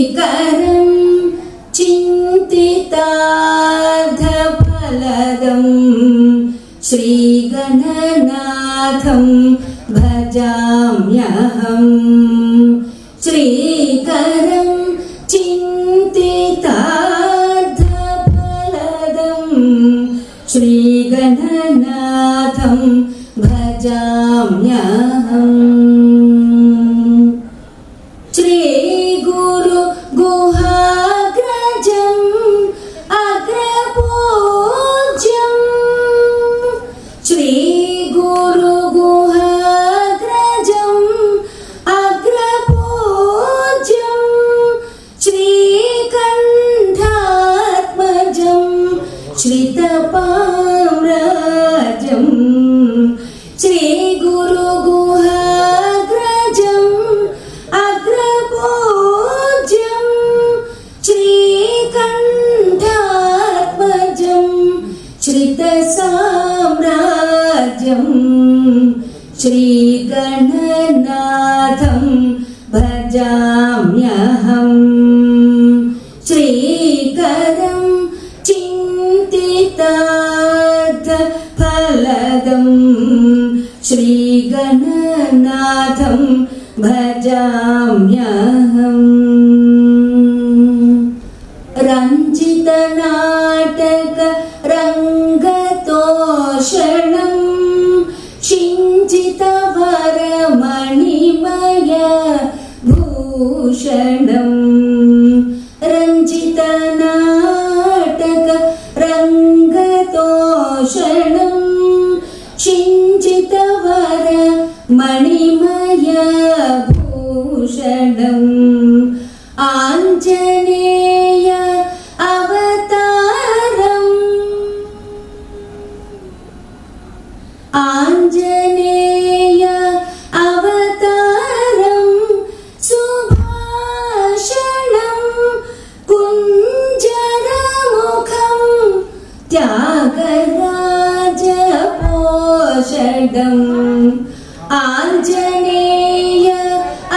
శ్రీకరం చింతితార్థఫలదం శ్రీగణనాథం భజామ్యహం. శ్రీకరం చింతితార్థఫలదం శ్రీగణనాథం భజామ్యహం. శ్రీ గురు గుహాగ్రజం అగ్రపూజ్యం శ్రీ గురు గుహాగ్రజం అగ్రపూజ్యం శ్రీకంఠాత్మజం శ్రితపామ్రాజం శ్రీ గురు గుహాగ్రజం అగ్రపూజ్యం శ్రీకంఠాత్మజం శ్రితసామ్రాజ్యం శ్రీగణనాథం భజామ్యహం. శ్రీకరం చింతితార్థఫలదం శ్రీగణనాథం భజామ్యహం. రంజిత నాటక రంగతోషణం సించిత వరమణిమయ భూషణం. రంజిత నాటక రంగతోషణం సించిత వరమణిమయ భూషణం. ఆంజనేయ అవతారం ఆంజనేయ అవతారం సుభాషణం కుంజరముఖం త్యాగరాజపోషణం. ఆంజనేయ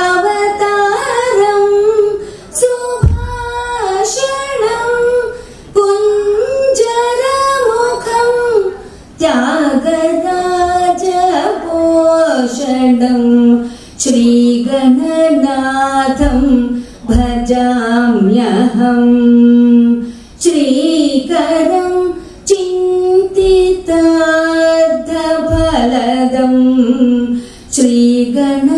అవతారం సుభాషణం కుంజరముఖం త్యాగరాజపోషణం శ్రీగణనాథం భజామ్యహం. శ్రీకరం చింతితార్థఫలదం శ్రీగణనాథం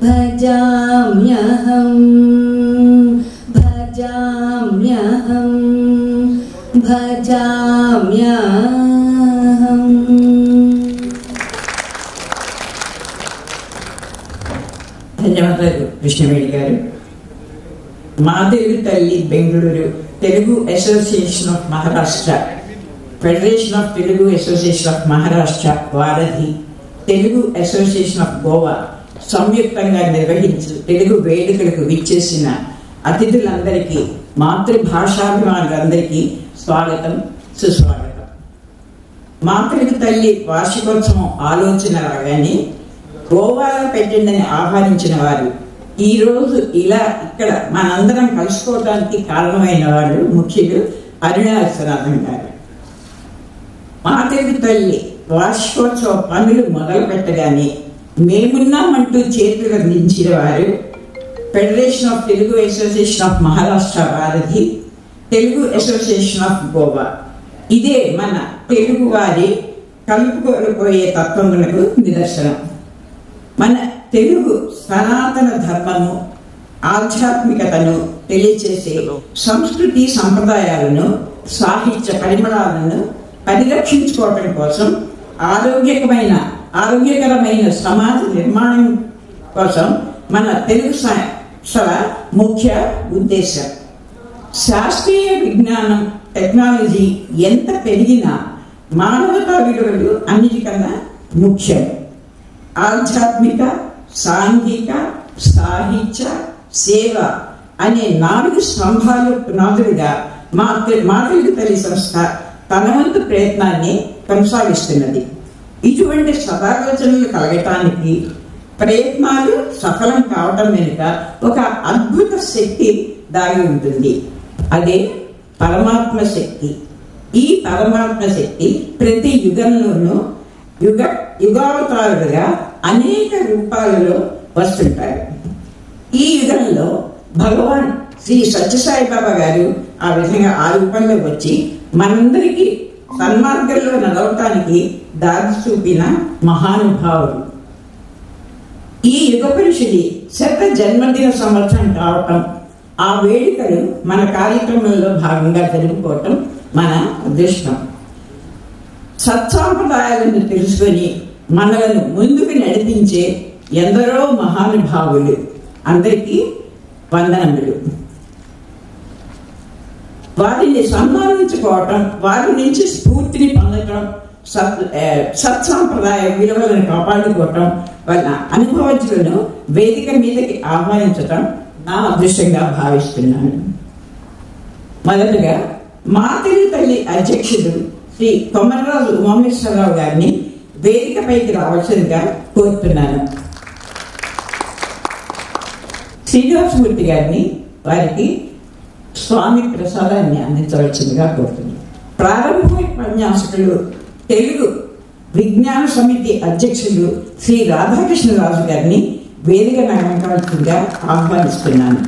భజామ్యహం. భజామ్యహం భజామ్యహం. ధన్యవాదాలు కృష్ణవేణి గారు. మా తెలుగు తల్లి Bengaluru, Telugu association of Maharashtra, federation of Telugu association of Maharashtra వారధి, తెలుగు అసోసియేషన్ ఆఫ్ గోవా సంయుక్తంగా నిర్వహించు తెలుగు వేడుకలకు విచ్చేసిన అతిథులందరికీ, మాతృభాషాభిమానులందరికీ స్వాగతం, సుస్వాగతం. మా తెలుగు తల్లి వార్షికోత్సవం ఆలోచన రాగానే గోవాలో పెట్టిందని ఆహ్వానించిన వారు ఈరోజు ఇలా ఇక్కడ మనందరం కలుసుకోవడానికి కారణమైన వారు ముఖ్యులు అరుణా విశ్వనాథన్ గారు. మా తెలుగు తల్లి వార్షికోత్సవ పనులు మొదలు పెట్టగానే మేమున్నామంటూ చేతులు అందించిన వారు federation of Telugu association of Maharashtra వారధి, తెలుగు అసోసియేషన్ ఆఫ్ గోవా. ఇదే మన తెలుగు వారి కలుపుకోలిపోయే తత్వములకు నిదర్శనం. మన తెలుగు సనాతన ధర్మము, ఆధ్యాత్మికతను తెలియచేసే సంస్కృతి సంప్రదాయాలను, సాహిత్య పరిమళాలను పరిరక్షించుకోవటం కోసం ఆరోగ్యకరమైన సమాజ నిర్మాణం కోసం మన తెలుగు సభ ముఖ్య ఉద్దేశం. శాస్త్రీయ విజ్ఞానం, టెక్నాలజీ ఎంత పెరిగినా మానవతా విలువలు అన్నిటికన్నా ముఖ్యం. ఆధ్యాత్మిక, సాంఘిక, సాహిత్య, సేవ అనే 4 స్తంభాలు పునాదులుగా మా తెలుగు తల్లి సంస్థ తన వంతు ప్రయత్నాన్ని కొనసాగిస్తున్నది. ఇటువంటి సదాలోచనలు కలగటానికి ప్రయత్నాలు సఫలం కావటం వెనుక ఒక అద్భుత శక్తి దాగి ఉంటుంది. అదే పరమాత్మ శక్తి. ఈ పరమాత్మ శక్తి ప్రతి యుగంలోనూ యుగావతారులుగా అనేక రూపాలలో వస్తుంటారు. ఈ యుగంలో భగవాన్ శ్రీ సత్యసాయిబాబా గారు ఆ విధంగా ఆ రూపంలో వచ్చి మనందరికీ సన్మార్గంలో నడవటానికి దారి చూపిన మహానుభావుడు. ఈ యుగ పురుషుడి శత జన్మదిన సంవత్సరం కావటం, ఆ వేడుకలు మన కార్యక్రమంలో భాగంగా జరుపుకోవటం మన అదృష్టం. సత్సాంప్రదాయాలను తెలుసుకొని మనలను ముందుకు నడిపించే ఎందరో మహానుభావులు అందరికీ వందనములు. వారిని సన్మానించుకోవటం, వారి నుంచి స్ఫూర్తిని పొందటం, సత్సాంప్రదాయ విలువలను కాపాడుకోవటం వల్ల అనుభవజ్ఞులను వేదిక మీదకి ఆహ్వానించటం నా అదృష్టంగా భావిస్తున్నాను. మొదటగా మా తెలుగు తల్లి అధ్యక్షుడు శ్రీ కొమర్రాజు ఉమామేశ్వరరావు గారిని వేదికపైకి రావాల్సిందిగా కోరుతున్నాను. శ్రీనివాసమూర్తి గారిని వారికి స్వామి ప్రసాదాన్ని అందించవలసిందిగా కోరుతున్నాను. ప్రారంభ ఉపన్యాసకులు తెలుగు విజ్ఞాన సమితి అధ్యక్షులు శ్రీ రాధాకృష్ణరాజు గారిని వేదిక నగరంగా ఆహ్వానిస్తున్నాను.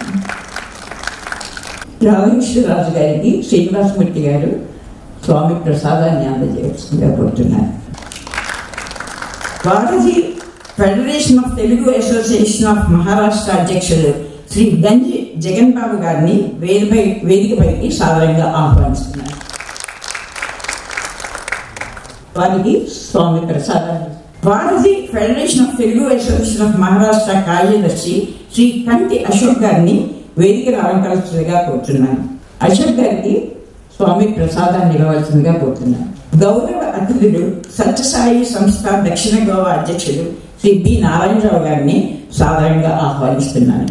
రాధాకృష్ణరాజు గారికి శ్రీనివాసమూర్తి గారు స్వామి ప్రసాదాన్ని అందజేయవలసిందిగా కోరుతున్నారు. వారధి federation of Telugu association of Maharashtra అధ్యక్షులు శ్రీ గంజి జగన్ బాబు గారిని వేదికపైకి సాదరంగా ఆహ్వానిస్తున్నారు. వారికి స్వామి ప్రసాదాన్ని. వారధి federation of Telugu association of Maharashtra కార్యదర్శి శ్రీ కంటి అశోక్ గారిని వేదికను అలంకరించగా కోరుతున్నాను. అశోక్ గారికి స్వామి ప్రసాదాన్ని ఇవ్వవలసిందిగా కోరుతున్నాను. గౌరవ అతిథులు సత్యసాయి సంస్థ దక్షిణ గోవా అధ్యక్షులు శ్రీ బి నారాయణరావు గారిని సాధారణంగా ఆహ్వానిస్తున్నాను.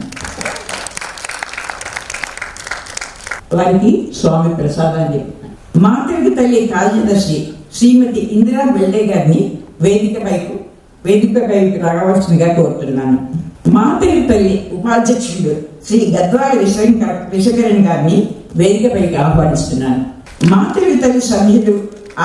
వారికి స్వామి ప్రసాదాన్ని. మా తెలుగు తల్లి కార్యదర్శి శ్రీమతి ఇందిరా బెల్డే గారిని వేదికపైకి రావలసిందిగా కోరుతున్నాను. మా తెలుగు తల్లి ఉపాధ్యక్షుడు శ్రీ గద్వాల విశ్వకరణ్ గారిని వేదికపైకి ఆహ్వానిస్తున్నాను. మా తెలుగు తల్లి సభ్యులు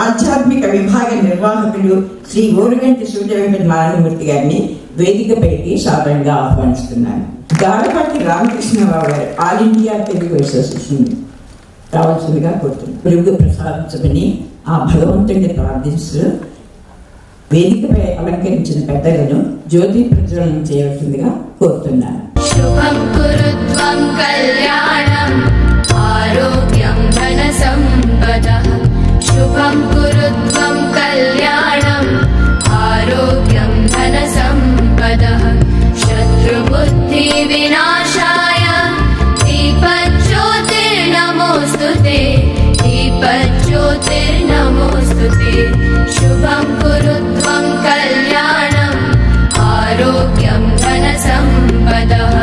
ఆధ్యాత్మిక విభాగ నిర్వాహకులు శ్రీ ఓరుగంటి సూర్య వెంకట నారాయణమూర్తి గారిని వేదికపైకి సాధారణంగా ఆహ్వానిస్తున్నాను. గారపాటి రామకృష్ణరావు గారు ఆల్ ఇండియా తెలుగు అసోసియేషన్ రావాల్సిందిగా కోరుతున్నాను. వెలుగు ప్రసాదించమని ఆ భగవంతుడిని ప్రార్థిస్తూ వేదికపై అలంకరించిన పెద్దలను జ్యోతి ప్రజ్వలనం చేయవలసిందిగా కోరుతున్నాను. శుభం కురుత్వం కళ్యాణం ఆరోగ్యం ధన సంపదః. శుభం కురుత్వం కళ్యాణం ఆరోగ్యం ధన సంపదః. శత్రుబుద్ధి వినాశాయ దీపజ్యోతిర్నమోస్తుతే. దీపజ్యోతిర్నమోస్తుతే. శుభం కురుత్వం కళ్యాణం ఆరోగ్యం ధన సంపదః.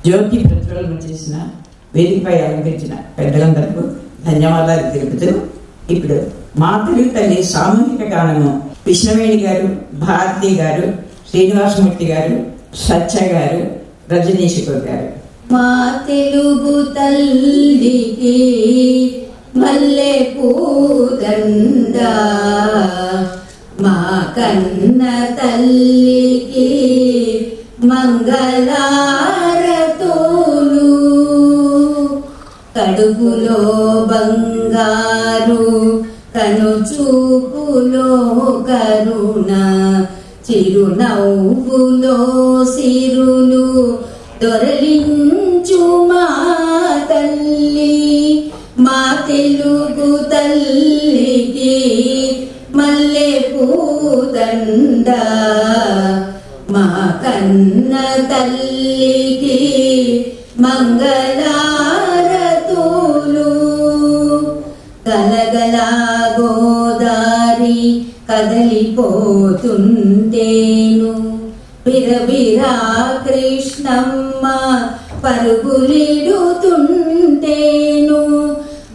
జ్యోతి ప్రజ్వలన చేసిన వేదికపై అలంకరించిన పెద్దలందరికీ ధన్యవాదాలు తెలుపుతూ ఇప్పుడు మా తెలుగు తల్లి సామూహిక గానము కృష్ణవేణి గారు, భారతి గారు, శ్రీనివాసమూర్తి గారు, సత్య గారు, రజనీశ్వర్ గారు. మా తెలుగు తల్లికి మల్లె పూదండ మా కన్న కన్న తల్లికి మంగళారతులు కడుపులో బంగారు కనుచూపులో కరుణ చిరునవ్వులో సిరులు దొరలించు మా తల్లి మా తెలుగు తల్లికి మల్లె పూదండ మా కన్న తల్లికి మంగళారతులు గలగలా గోదారి కదలిపోతుంటేను బిరబిరా కృష్ణమ్మ పరుగులిడుతుంటేను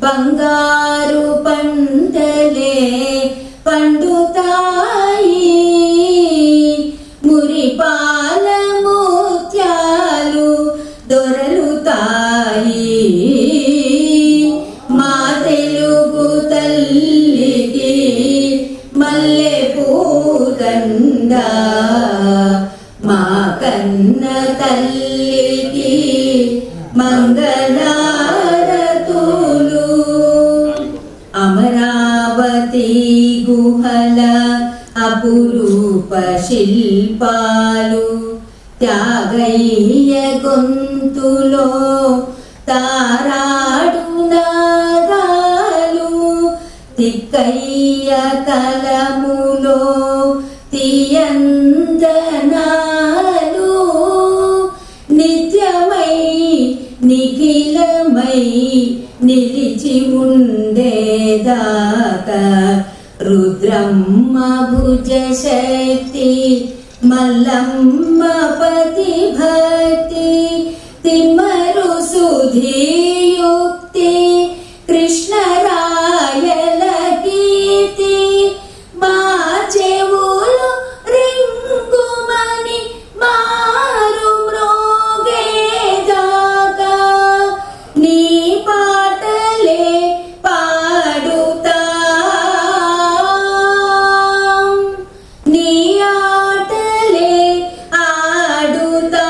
బంగారు పంటలే పండుతాయి మురిపాల ముత్యాలు దొరలుతాయి మా తెలుగు తల్లికి మల్లె పూదండ మా కన్న తల్లికి మంగళారతులు అమరావతి గుహల అపురూప శిల్పాలు త్యాగయ్య గొంతులో తారాడు నాదాలు తిక్కయ్య కలములో తీయందనాలు నిత్యమై నిఖిలమై నిలిచి ఉండేదాకా రుద్రమ్మ భుజ శక్తి మల్లమ్మ పతి భక్తి తిమ్మరు సుధీయుక్తి కృష్ణరాయల కీర్తి మా చెవులు రింగుమని మారు మ్రోగేదాకా నీ పాటలే పాడుతా నీ ఆటలే ఆడుతా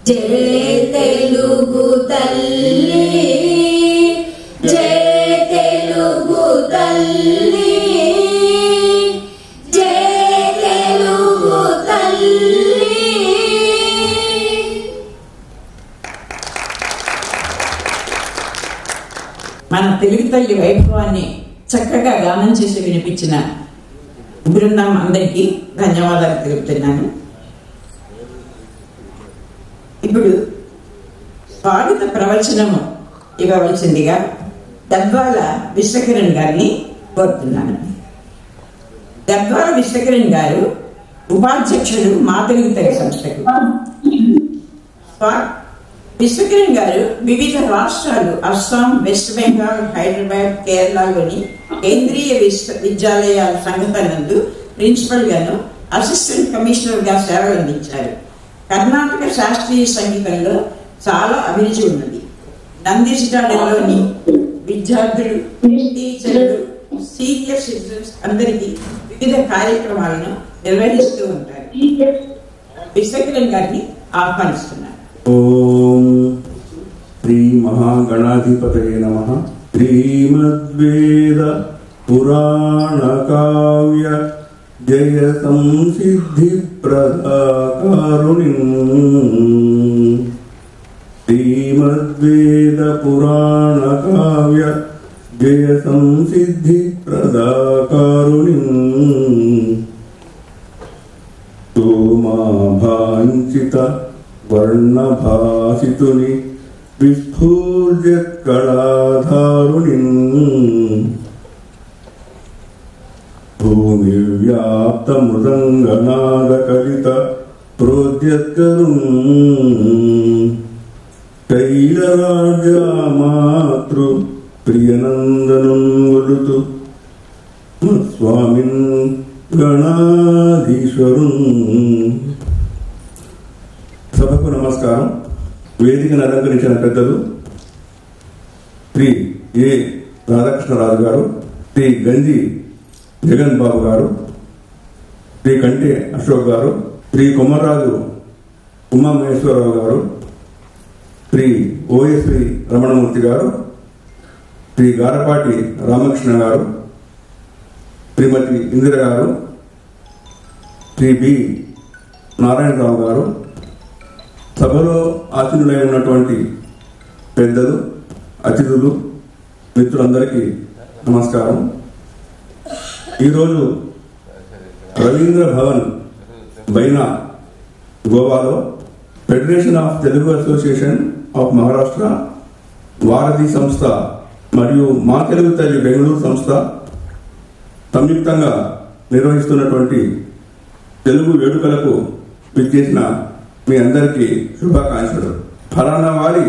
జయ తెలుగు తల్లి జయ తెలుగు తల్లి జయ తెలుగు తల్లి. మన తెలుగు తల్లి వైభవాన్ని చక్కగా గానం చేసి వినిపించిన బృందం అందరికీ ధన్యవాదాలు తెలుపుతున్నాను. ఇప్పుడు స్వాగత ప్రవచనము ఇవ్వవలసిందిగా దద్వాల విశ్వకిరణ్ గారిని కోరుతున్నాను. దద్వాల విశ్వకిరణ్ గారు ఉపాధ్యక్షుడు మా తెలుగు తల్లి సంస్థకు. విశ్వకిరణ్ గారు వివిధ రాష్ట్రాలు అస్సాం, వెస్ట్ బెంగాల్, హైదరాబాద్, కేరళలోని కేంద్రీయ విశ్వవిద్యాలయాల సంఘటనందు ప్రిన్సిపల్ గాను, అసిస్టెంట్ కమిషనర్ గా సేవలు అందించారు. కర్ణాటక శాస్త్రీయ సంగీతంలో చాలా అభిరుచి ఉన్నది. నందీశ్వరంలోని విద్యార్థులు, టీచర్లు, సీనియర్ సిటిజన్స్ అందరికీ వివిధ కార్యక్రమాలను నిర్వహిస్తూ ఉంటారు. విశ్వకిరణ్ గారిని ఆహ్వానిస్తున్నారు. ఓం శ్రీ మహాగణాధిపతయే నమః. శ్రీమద్వేద పురాణ కావ్య జయ సంసిద్ధి ప్రదాకారుణిం. శ్రీమద్వేద పురాణ కావ్య జయ సంసిద్ధి ప్రదాకారుణిం. సోమాభాంచిత వర్ణభాసితుని విస్ఫూర్జత్ కళాధారుణిం. భూమివ్యాప్త మృదంగనాదకలిత ప్రోద్యత్కరుం. శైలరాజమాతృ ప్రియనందనం వలుతు స్వామిన్ గణాధీశ్వరం. సభకు నమస్కారం. వేదికను అలంకరించిన పెద్దలు శ్రీ ఏ రాధాకృష్ణరాజు గారు, శ్రీ గంజి జగన్ బాబు గారు, శ్రీ కంటి అశోక్ గారు, శ్రీ కొమర్రాజు ఉమామహేశ్వరరావు గారు, శ్రీ ఓఎస్వి రమణమూర్తి గారు, శ్రీ గారపాటి రామకృష్ణ గారు, శ్రీమతి ఇందిర గారు, శ్రీ బి నారాయణరావు గారు, సభలో ఆసీనులై ఉన్నటువంటి పెద్దలు, అతిథులు, మిత్రులందరికీ నమస్కారం. ఈరోజు రవీంద్ర భవన్ బైనా గోవాలో federation of Telugu association of Maharashtra, వారధి సంస్థ మరియు మా తెలుగు తల్లి బెంగళూరు సంస్థ సంయుక్తంగా నిర్వహిస్తున్నటువంటి తెలుగు వేడుకలకు విచ్చేసిన మీ అందరికీ శుభాకాంక్షలు. ఫలానా వారి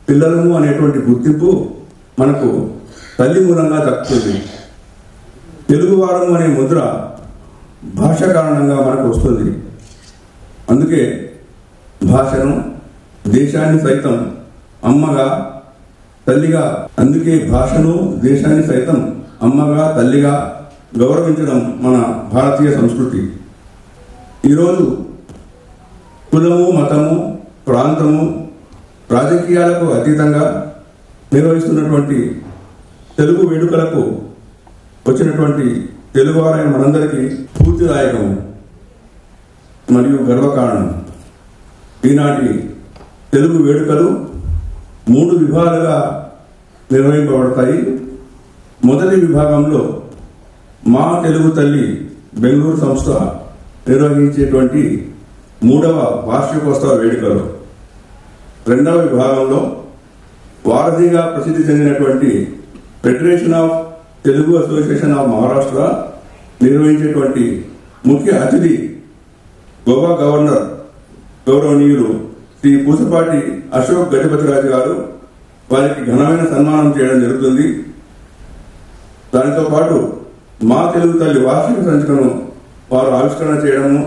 పిల్లలము అనేటువంటి గుర్తింపు మనకు తల్లి మూలంగా దక్కుతుంది. తెలుగువారము అనే ముద్ర భాష కారణంగా మనకు వస్తుంది. అందుకే భాషను, దేశాన్ని సైతం అమ్మగా, తల్లిగా, అందుకే భాషను, దేశాన్ని సైతం అమ్మగా, తల్లిగా గౌరవించడం మన భారతీయ సంస్కృతి. ఈరోజు కులము, మతము, ప్రాంతము, రాజకీయాలకు అతీతంగా నిర్వహిస్తున్నటువంటి తెలుగు వేడుకలకు వచ్చినటువంటి తెలుగువారైన మనందరికీ పూర్తిదాయకము మరియు గర్వకారణం. ఈనాటి తెలుగు వేడుకలు 3 విభాగాలుగా నిర్వహింపబడతాయి. మొదటి విభాగంలో మా తెలుగు తల్లి బెంగళూరు సంస్థ నిర్వహించేటువంటి 3వ వార్షికోత్సవ వేడుకలు. రెండవ విభాగంలో వారధిగా ప్రసిద్ధి చెందినటువంటి federation of Telugu association of Maharashtra నిర్వహించేటువంటి ముఖ్య అతిథి గోవా గవర్నర్ గౌరవనీయులు శ్రీ పూసపాటి అశోక్ గజపతిరాజు గారు. వారికి ఘనమైన సన్మానం చేయడం జరుగుతుంది. దానితో పాటు మా తెలుగు తల్లి వార్షిక సంచికను వారు ఆవిష్కరణ చేయడము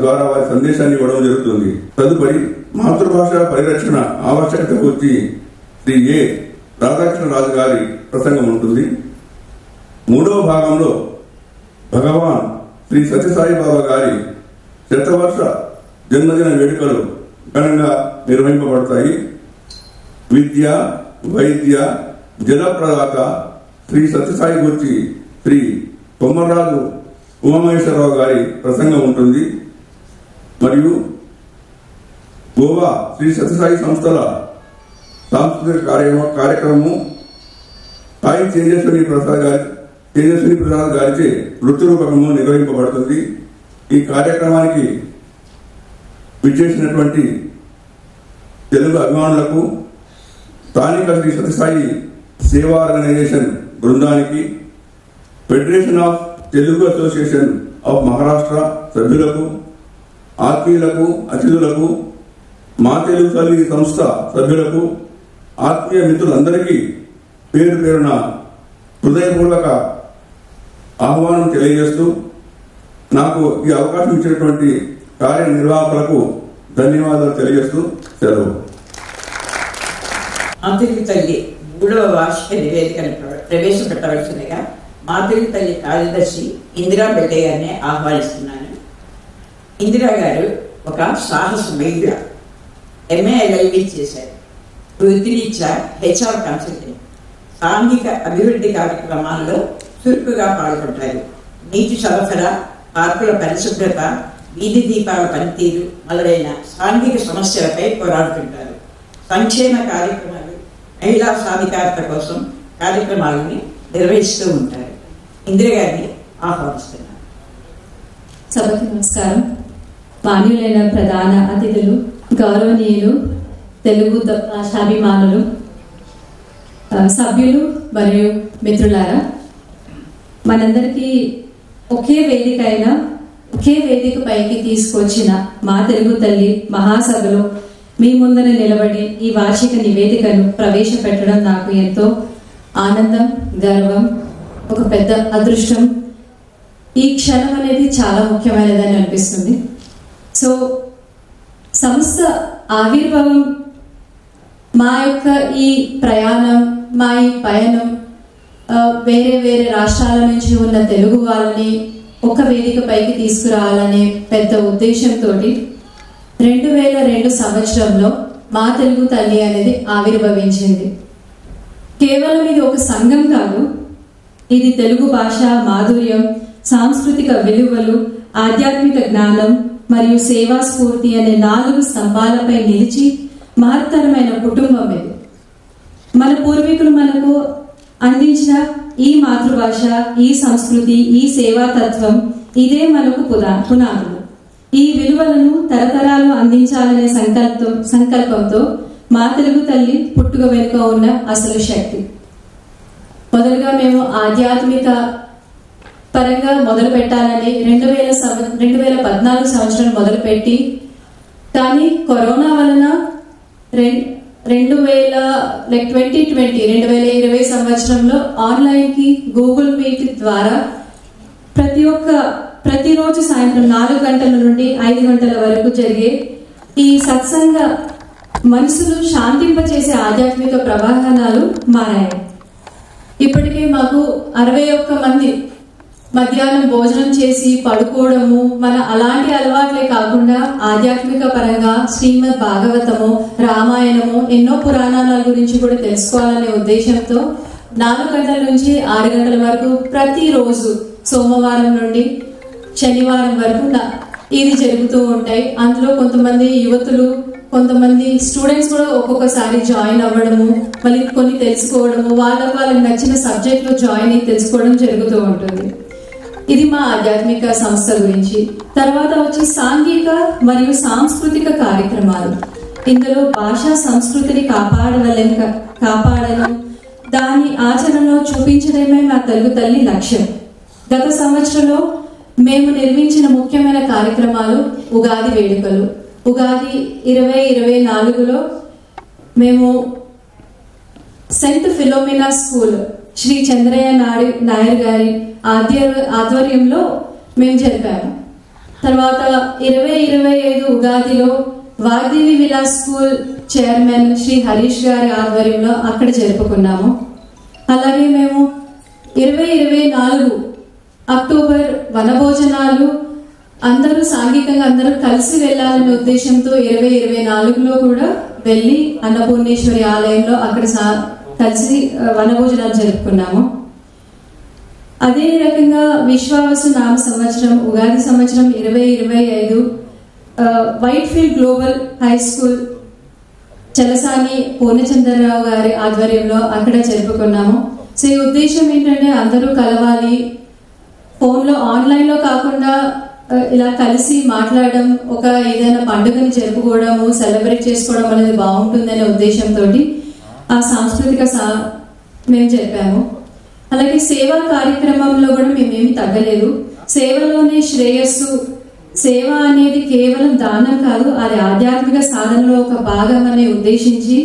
ద్వారా వారి సందేశాన్ని ఇవ్వడం జరుగుతుంది. తదుపరి మాతృభాష పరిరక్షణ ఆవశ్యకత గురించి శ్రీ ఏ రాధాకృష్ణరాజు గారి ప్రసంగం ఉంటుంది. 3వ భాగంలో భగవాన్ శ్రీ సత్యసాయి బాబా గారి శతవర్ష జన్మదిన వేడుకలు ఘనంగా నిర్వహింపబడతాయి. విద్య, వైద్య, జలప్రదాత శ్రీ సత్యసాయి గురించి శ్రీ కొమర్రాజు ఉమామహేశ్వరరావు గారి ప్రసంగం ఉంటుంది. మరియు గోవా శ్రీ సత్యసాయి సంస్థల సాంస్కృతిక కార్యక్రమము సాయి తేజస్విని ప్రసాద్ గారిచే నృత్య రూపకము నిర్వహింపబడుతుంది. ఈ కార్యక్రమానికి విచ్చేసినటువంటి తెలుగు అభిమానులకు, స్థానిక శ్రీ సత్యసాయి సేవా ఆర్గనైజేషన్ బృందానికి, federation of Telugu association of Maharashtra సభ్యులకు, ఆత్మీయులకు, అతిథులకు, మా తెలుగు తల్లి సంస్థ సభ్యులకు, ఆత్మీయ మిత్రులందరికీ పేరు పేరున హృదయపూర్వక ఆహ్వానం తెలియజేస్తూ నాకు ఈ అవకాశం ఇచ్చినటువంటి కార్యనిర్వాహకులకు ధన్యవాదాలు తెలియజేస్తూ సెలవు. మా తెలుగు తల్లి 3వ వార్షిక నివేదికను ప్రవేశపెట్టవలసిందిగా మా తెలుగు తల్లి కార్యదర్శి ఇందిరా బెడ్డే గారిని ఆహ్వానిస్తున్నాను. ఇందిరా గారు ఒక సాహస మహిళ. MA LLB చేశారు. వృత్తిరీత్యా HR కన్సల్టెంట్. సాంఘిక అభివృద్ధి కార్యక్రమాల్లో చురుకుగా పాల్గొంటారు. నీటి సరఫరా, పార్కుల పరిశుభ్రత, వీధి దీపాల పనితీరు మొదలైన సాంఘిక సమస్యలపై పోరాడుతుంటారు. సంక్షేమ కార్యక్రమాలు, మహిళా సాధికారత కోసం కార్యక్రమాలని నిర్వహిస్తూ ఉంటారు. ఇందిర గారిని ఆహ్వానిస్తున్నారు. సభకు నమస్కారం. మాన్యులైన ప్రధాన అతిథులు, గౌరవనీయులు, తెలుగు భాషాభిమానులు, సభ్యులు మరియు మిత్రులారా, మనందరికీ ఒకే వేదిక పైకి తీసుకొచ్చిన మా తెలుగు తల్లి మహాసభలో మీ ముందర నిలబడి ఈ వార్షిక నివేదికను ప్రవేశపెట్టడం నాకు ఎంతో ఆనందం, గర్వం, ఒక పెద్ద అదృష్టం. ఈ క్షణం అనేది చాలా ముఖ్యమైనదని అనిపిస్తుంది. సో సంస్థ ఆవిర్భావం, మా యొక్క ఈ ప్రయాణం, మా ఈ పయనం వేరే వేరే రాష్ట్రాల నుంచి ఉన్న తెలుగు వాళ్ళని ఒక వేదిక పైకి తీసుకురావాలనే పెద్ద ఉద్దేశంతో 2002 సంవత్సరంలో మా తెలుగు తల్లి అనేది ఆవిర్భవించింది. కేవలం ఇది ఒక సంఘం కాదు, ఇది తెలుగు భాష మాధుర్యం, సాంస్కృతిక విలువలు, ఆధ్యాత్మిక జ్ఞానం మరియు సేవా స్ఫూర్తి అనే 4 స్తంభాలపై నిలిచి మహత్తరమైన కుటుంబం ఇది. మన పూర్వీకులు మనకు అందించిన ఈ మాతృభాష, ఈ సంస్కృతి, ఈ సేవా తత్వం ఇదే మనకు పునాదులు. ఈ విలువలను తరతరాలు అందించాలనే సంకల్పంతో మా తెలుగు తల్లి పుట్టుక వెనుక ఉన్న అసలు శక్తి. మొదలుగా మేము ఆధ్యాత్మిక పరంగా మొదలు పెట్టాలని 2014 సంవత్సరం మొదలుపెట్టి, కానీ కరోనా వలన 2020 సంవత్సరంలో ఆన్లైన్కి గూగుల్ మీట్ ద్వారా ప్రతిరోజు సాయంత్రం 4 గంటల నుండి 5 గంటల వరకు జరిగే ఈ సత్సంగ మనసును శాంతింపచేసే ఆధ్యాత్మిక ప్రవాహనాలు మారాయి. ఇప్పటికే మాకు 61 మంది మధ్యాహ్నం భోజనం చేసి పడుకోవడము, మన అలాంటి అలవాట్లే కాకుండా ఆధ్యాత్మిక పరంగా శ్రీమద్ భాగవతము, రామాయణము, ఎన్నో పురాణాల గురించి కూడా తెలుసుకోవాలనే ఉద్దేశంతో 4 గంటల నుంచి 6 గంటల వరకు ప్రతిరోజు సోమవారం నుండి శనివారం వరకు ఇది జరుగుతూ ఉంటాయి. అందులో కొంతమంది యువతులు, కొంతమంది స్టూడెంట్స్ కూడా ఒక్కొక్కసారి జాయిన్ అవ్వడము, మళ్ళీ కొన్ని తెలుసుకోవడము, వాళ్ళకి నచ్చిన సబ్జెక్ట్లో జాయిన్ అయ్యి తెలుసుకోవడం జరుగుతూ ఉంటుంది. ఇది మా ఆధ్యాత్మిక సంస్థ గురించి. తర్వాత వచ్చి సాంఘిక మరియు సాంస్కృతిక కార్యక్రమాలు. ఇందులో భాషా సంస్కృతిని కాపాడడం, దాని ఆచరణలో చూపించడమే మా తెలుగు తల్లి లక్ష్యం. గత సంవత్సరంలో మేము నిర్మించిన ముఖ్యమైన కార్యక్రమాలు ఉగాది వేడుకలు. ఉగాది 2024లో మేము Saint Philomena School Shri Chandrayya Nair గారి ఆధ్వర్యంలో మేము జరిపాము. తర్వాత 2025 ఉగాదిలో వాగ్దేవి విలాస్ స్కూల్ చైర్మన్ శ్రీ హరీష్ గారి ఆధ్వర్యంలో అక్కడ జరుపుకున్నాము. అలాగే మేము 2024 అక్టోబర్ వనభోజనాలు అందరూ సాంఘికంగా అందరూ కలిసి వెళ్ళాలనే ఉద్దేశంతో 2024లో కూడా వెళ్ళి అన్నపూర్ణేశ్వరి ఆలయంలో అక్కడ కలిసి వనభోజనాలు జరుపుకున్నాము. అదే రకంగా విశ్వావసు నామ సంవత్సరం ఉగాది సంవత్సరం 2025 white field global high school Chalasani Purnachandrarao గారి ఆధ్వర్యంలో అక్కడ జరుపుకున్నాము. సో ఈ ఉద్దేశం ఏంటంటే అందరూ కలవాలి, ఫోన్లో ఆన్లైన్లో కాకుండా ఇలా కలిసి మాట్లాడడం, ఒక ఏదైనా పండుగని జరుపుకోవడము, సెలబ్రేట్ చేసుకోవడం అనేది బాగుంటుందనే ఉద్దేశంతో ఆ సాంస్కృతిక మేము జరిపాము. అలాగే సేవా కార్యక్రమంలో కూడా మేమేమి తగ్గలేదు. సేవలోనే శ్రేయస్సు. సేవ అనేది కేవలం దానం కాదు, అది ఆధ్యాత్మిక సాధనలో ఒక భాగం అనే ఉద్దేశించి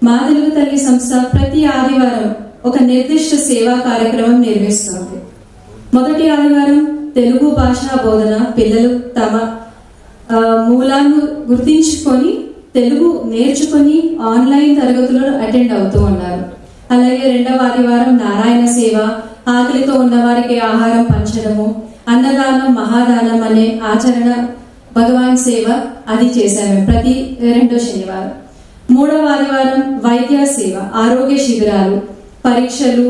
మా తెలుగు తల్లి సంస్థ ప్రతి ఆదివారం ఒక నిర్దిష్ట సేవా కార్యక్రమం నిర్వహిస్తుంది. మొదటి ఆదివారం తెలుగు భాషా బోధన. పిల్లలు తమ మూలాలను గుర్తించుకొని తెలుగు నేర్చుకొని ఆన్లైన్ తరగతులు అటెండ్ అవుతూ ఉన్నారు. అలాగే రెండవ ఆదివారం నారాయణ సేవ, ఆకలితో ఉన్నవారికి ఆహారం పంచడము, అన్నదానం మహాదానం అనే ఆచరణ, భగవాన్ సేవ అది చేశాము ప్రతి రెండో శనివారం. మూడవ ఆదివారం వైద్య సేవ, ఆరోగ్య శిబిరాలు, పరీక్షలు,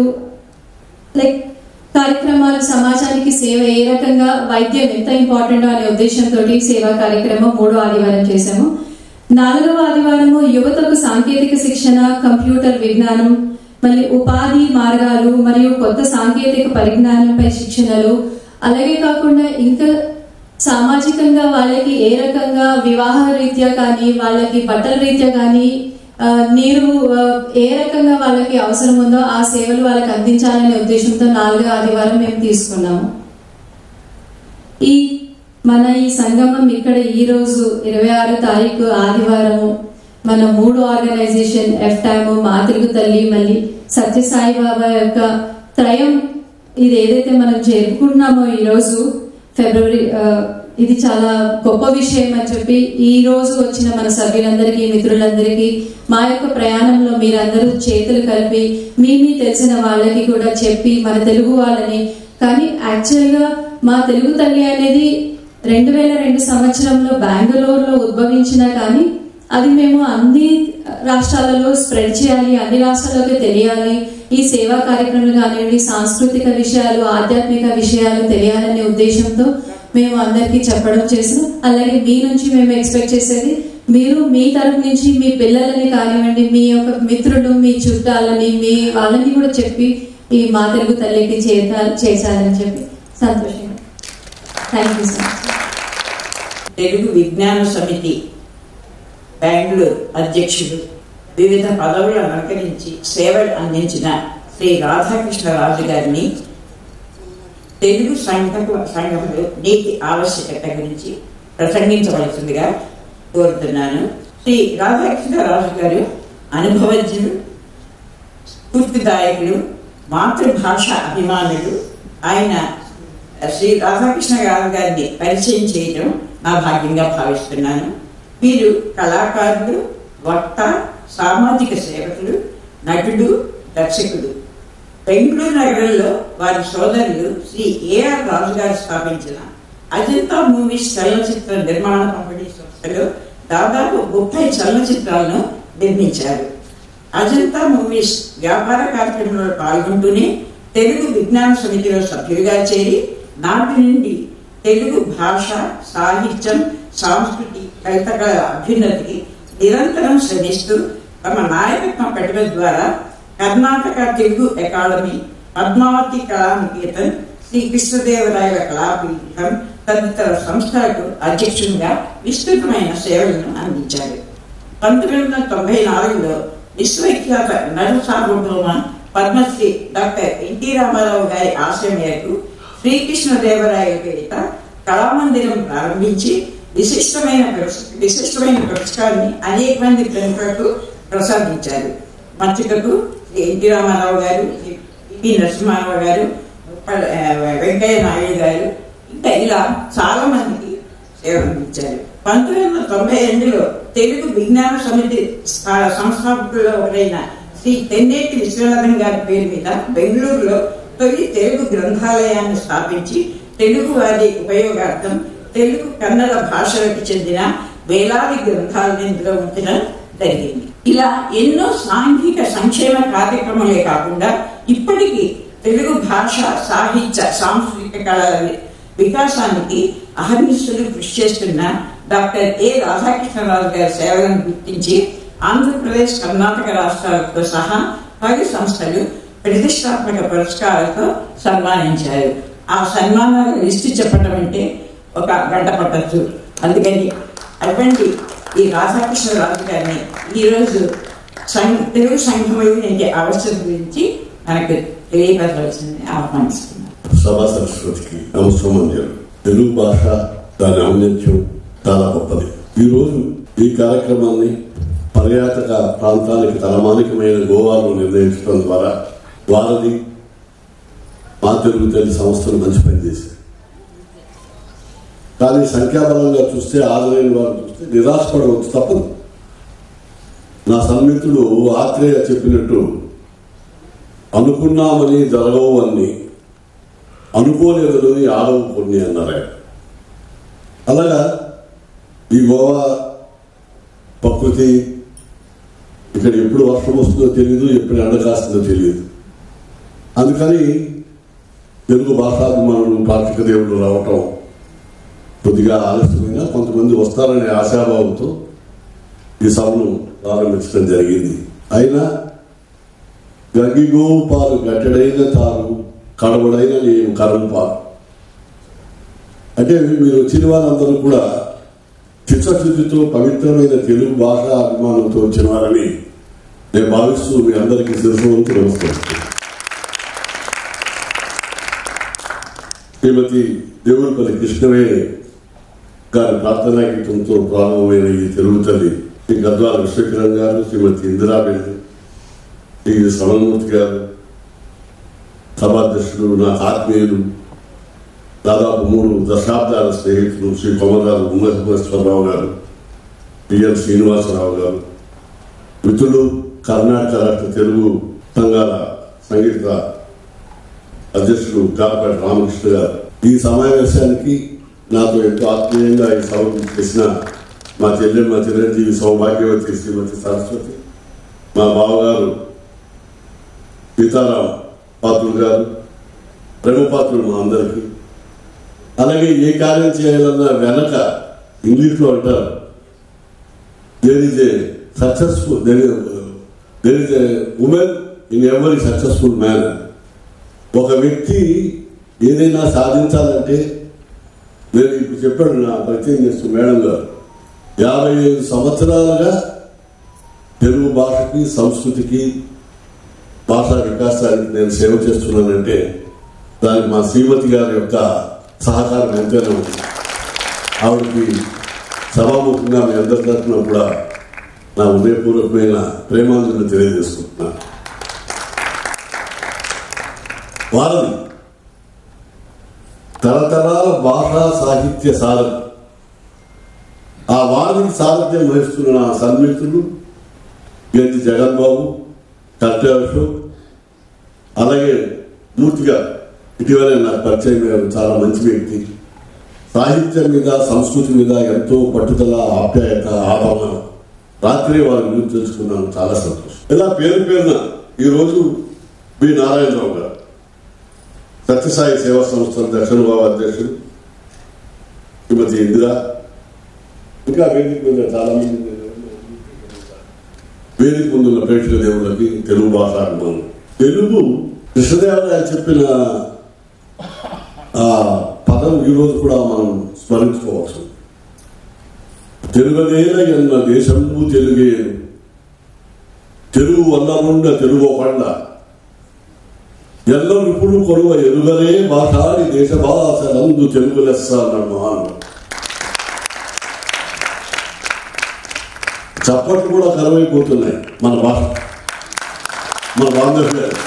కార్యక్రమాలు, సమాజానికి సేవ, ఏ రకంగా వైద్యం ఎంత ఇంపార్టెంట్ అనే ఉద్దేశంతో సేవా కార్యక్రమం 3వ ఆదివారం చేశాము. 4వ ఆదివారము యువతకు సాంకేతిక శిక్షణ, కంప్యూటర్ విజ్ఞానం, మళ్ళీ ఉపాధి మార్గాలు మరియు కొత్త సాంకేతిక పరిజ్ఞానంపై శిక్షణలు. అలాగే కాకుండా ఇంకా సామాజికంగా వాళ్ళకి ఏ రకంగా వివాహ రీత్యా కానీ, వాళ్ళకి బట్టల రీత్యా కానీ, నీరు ఏ రకంగా వాళ్ళకి అవసరం ఉందో ఆ సేవలు వాళ్ళకి అందించాలనే ఉద్దేశంతో 4వ ఆదివారం మేము తీసుకున్నాము. మన ఈ సంగమం ఇక్కడ ఈ రోజు 26 తారీఖు ఆదివారము మన 3 ఆర్గనైజేషన్ ఎఫ్టైమ్, మా తెలుగు తల్లి, మళ్ళీ సత్యసాయి బాబా యొక్క త్రయం, ఇది ఏదైతే మనం జరుపుకుంటున్నామో ఈరోజు ఫిబ్రవరి ఇది చాలా గొప్ప విషయం అని చెప్పి ఈ రోజు వచ్చిన మన సభ్యులందరికీ, మిత్రులందరికీ మా యొక్క ప్రయాణంలో మీరందరూ చేతులు కలిపి మీ తెలిసిన వాళ్ళకి కూడా చెప్పి మన తెలుగు వాళ్ళని, కానీ యాక్చువల్గా మా తెలుగు తల్లి అనేది 2002 సంవత్సరంలో బెంగళూరులో ఉద్భవించినా కానీ అది మేము అన్ని రాష్ట్రాలలో స్ప్రెడ్ చేయాలి, అన్ని రాష్ట్రాలకి తెలియాలి, ఈ సేవా కార్యక్రమాలు కానివ్వండి, సాంస్కృతిక విషయాలు, ఆధ్యాత్మిక విషయాలు తెలియాలనే ఉద్దేశంతో మేము అందరికీ చెప్పడం చేసాం. అలాగే మీ నుంచి మేము ఎక్స్పెక్ట్ చేసేది మీరు మీ తరఫు నుంచి మీ పిల్లలని కానివ్వండి, మీ యొక్క మిత్రులు, మీ చుట్టాలని, మీ వాళ్ళని కూడా చెప్పి ఈ మా తెలుగు తల్లికి చేశారని చెప్పి సంతోషంగా. Thank you sir. తెలుగు విజ్ఞాన సమితి బెంగళూరు అధ్యక్షుడు, వివిధ పదవులను అలంకరించి సేవలు అందించిన శ్రీ రాధాకృష్ణరాజు గారిని తెలుగు సంఘంలో నీతి ఆవశ్యకత గురించి ప్రసంగించవలసిందిగా కోరుతున్నాను. శ్రీ రాధాకృష్ణరాజు గారు అనుభవజ్ఞులు, స్ఫూర్తిదాయకులు, మాతృభాష అభిమానులు. ఆయన శ్రీ రాధాకృష్ణరాజు గారిని పరిచయం చేయడం నా భాగ్యంగా భావిస్తున్నాను. వీరు కళాకారులు, వక్త, సామాజిక సేవకులు, నటుడు, దర్శకుడు. బెంగళూరు నగరంలో వారి సోదరులు శ్రీ ఏఆర్ రాజు గారు స్థాపించిన అజంతా మూవీస్ చలనచిత్ర నిర్మాణ పంపిణీ సంస్థలో దాదాపు 30 చలనచిత్రాలను నిర్మించారు. అజంతా మూవీస్ వ్యాపార కార్యక్రమంలో పాల్గొంటూనే తెలుగు విజ్ఞాన సమితిలో సభ్యులుగా చేరి నాటి నుండి తెలుగు భాష, సాహిత్యం, సంస్కృతి, లలితకళ అభ్యున్నతికి నిరంతరం శ్రమిస్తూ తమ నాయకత్వ పటిమ ద్వారా కర్ణాటక తెలుగు అకాడమీ, పద్మావతి కళానికేతన్, శ్రీ కృష్ణదేవరాయల కళాపీఠం తదితర సంస్థలకు అధ్యక్షునిగా విస్తృతమైన సేవలను అందించారు. 1994లో విశ్వవిఖ్యాత నట సార్వభౌమ పద్మశ్రీ డాక్టర్ ఎన్టీ రామారావు గారి ఆశయం మేరకు శ్రీకృష్ణదేవరాయల పేరిట కళామందిరం ప్రారంభించి విశిష్టమైన పురస్కారాన్ని అనేక మంది ప్రముఖులకు ప్రసాదించారు. మచ్చికకు ఎన్టీ రామారావు గారు, పి నరసింహారావు గారు, వెంకయ్య నాయుడు గారు, ఇంకా ఇలా చాలా మందికి సేవ అందించారు. 1992లో తెలుగు విజ్ఞాన సమితి సంస్థాపకుల్లో ఒకరైన శ్రీ తెన్నేటి విశ్వనాథన్ గారి పేరు మీద బెంగళూరులో తొలి తెలుగు గ్రంథాలయాన్ని స్థాపించి తెలుగు వారి ఉపయోగార్థం తెలుగు, కన్నడ భాషలకు చెందిన వేలాది గ్రంథాలను ఇందులో ఉంచడం జరిగింది. ఇలా ఎన్నో సాంఘిక సంక్షేమ కార్యక్రమాలే కాకుండా ఇప్పటికీ తెలుగు భాష, సాహిత్య, సాంస్కృతిక కళల వికాసానికి అహర్నిశలు కృషి చేస్తున్న డాక్టర్ ఏ రాధాకృష్ణరాజు గారి సేవలను గుర్తించి ఆంధ్రప్రదేశ్, కర్ణాటక రాష్ట్రాలతో సహా 10 సంస్థలు ప్రతిష్టాత్మక పురస్కారాలతో సన్మానించారు. ఆ సన్మానాల లిస్టు చెప్పడం అంటే ఒక గంట పట్టచ్చు. అందుకని అటువంటి ఈ రాధాకృష్ణరాజు గారిని ఈరోజు తెలుగు సంఘంలో నేటి ఆవశ్యకత గురించి మనకు తెలియపరచవలసింది ఆహ్వానిస్తున్నాను. సభా సరస్వతికి నమస్కారం. తెలుగు భాష, దాని ఔన్నత్యం చాలా గొప్పది. ఈరోజు ఈ కార్యక్రమాన్ని పర్యాటక ప్రాంతానికి తలమానికమైన గోవాలో నిర్ణయించడం ద్వారా వారిని మా తెలుగు తల్లి సంస్థలు మంచి పని చేశారు. కానీ సంఖ్యాబలంగా చూస్తే, ఆదరైన వారు చూస్తే నిరాశపడవచ్చు తప్పదు. నా సన్మిత్రుడు ఆత్రేయ చెప్పినట్టు అనుకున్నామని జరగవు అన్ని, అనుకోలేదని ఆడవు కొన్ని అన్నారు. అలాగా ఈ గోవా ప్రకృతి, ఇక్కడ ఎప్పుడు వర్షం వస్తుందో తెలియదు, ఎప్పుడు ఎండ కాస్తుందో తెలియదు. అందుకని తెలుగు భాషాభిమానులు, పాఠక దేవుళ్ళు రావటం కొద్దిగా ఆలస్యమైనా కొంతమంది వస్తారనే ఆశాభావంతో ఈ సభను ప్రారంభించడం జరిగింది. అయినా గంగిగో పాలు గట్టడైన తాను, కడవడైన నేను కరం పాలు అంటే మీరు వచ్చిన వారందరూ కూడా చిత్తశుద్ధితో పవిత్రమైన తెలుగు భాష అభిమానంతో వచ్చిన వారని నేను భావిస్తూ మీ అందరికీ శిరస్సు నమస్కరిస్తున్నాను. శ్రీమతి దేవులపల్లి కృష్ణవేణి గారి ప్రార్థనా గీతంతో ప్రారంభమైన ఈ తెలుగు తల్లి శ్రీ గద్వాల విశ్వకిరణ్ గారు, శ్రీమతి ఇందిరాబెల్లి, శ్రీ శ్రవణమూర్తి గారు, సభాధ్యక్షుడు, నా ఆత్మీయులు దాదాపు 3 దశాబ్దాల స్నేహితులు శ్రీ కొమరాలు ఉమేశ్వరరావు గారు, పిఎల్ శ్రీనివాసరావు గారు, మిత్రులు కర్ణాటక రాష్ట్ర తెలుగు సంఘాల సంగీత అధ్యక్షుడు గాపేట రామకృష్ణ గారు, ఈ సమావేశానికి నాతో ఎంతో ఆత్మీయంగా ఈ సభకు చేసిన మా చెల్లెమ్మ చిరంజీవి సౌభాగ్యవతి శ్రీమతి సరస్వతి, మా బావగారు సీతారాం పాత్రుడు గారు, ప్రేమపాత్రుడు మా అందరికీ. అలాగే ఏ కార్యం చేయాలన్నా వెనక ఇంగ్లీష్లో అంటారు there is a successful there is a woman in every successful man. ఒక వ్యక్తి ఏదైనా సాధించాలంటే, నేను ఇప్పుడు చెప్పాడు నా పరిచయం చేస్తూ మేడం గారు, 55 సంవత్సరాలుగా తెలుగు భాషకి సంస్కృతికి భాషా వికాసానికి నేను సేవ చేస్తున్నానంటే దానికి మా శ్రీమతి గారి యొక్క సహకారం ఎంతైనా ఉంది. ఆవిడకి సభాముఖంగా మీ అందరి తరఫున కూడా నా హృదయపూర్వకమైన ప్రేమాంజలిని తెలియజేసుకుంటున్నాను. వారధి తరతరాల భాషా సాహిత్య సారథి. ఆ వారధికి సారథ్యం వహిస్తున్న నా సన్మిత్రులు గెంటి జగన్బాబు, కట్టే అశోక్, అలాగే మూర్తిగా ఇటీవలే నాకు పరిచయం గారు చాలా మంచి వ్యక్తి. సాహిత్యం మీద సంస్కృతి మీద ఎంతో పట్టుదల, ఆప్యాయత, ఆభరణ. రాత్రి వారి గురించి తెలుసుకున్నాను, చాలా సంతోషం. ఇలా పేరు పేరున ఈరోజు బి నారాయణరావు గారు సత్యసాయి సేవా సంస్థల దక్షిణ భావ అధ్యక్షుడు, శ్రీమతి ఇందిరా, ఇంకా వేదిక మీద చాలా మంది, వేదిక ముందున్న ప్రేక్షక దేవుళ్ళకి తెలుగు భాష అభిమానం. తెలుగు కృష్ణదేవరాయలు చెప్పిన ఆ పదం ఈరోజు కూడా మనం స్మరించుకోవచ్చు. తెలుగనేల ఎన్న దేశంబు తెలుగేను, తెలుగు వల్లనుండ తెలుగు కొండ, ఎల్ల ఇప్పుడు కొలువ ఎరుగలే భాషాడి దేశ భాష నందు తెలుగు లెస్స అన్నాడు మహాను. చప్పట్లు కూడా కరువైపోతున్నాయి మన భాష, మన బాంధవ్యాలు.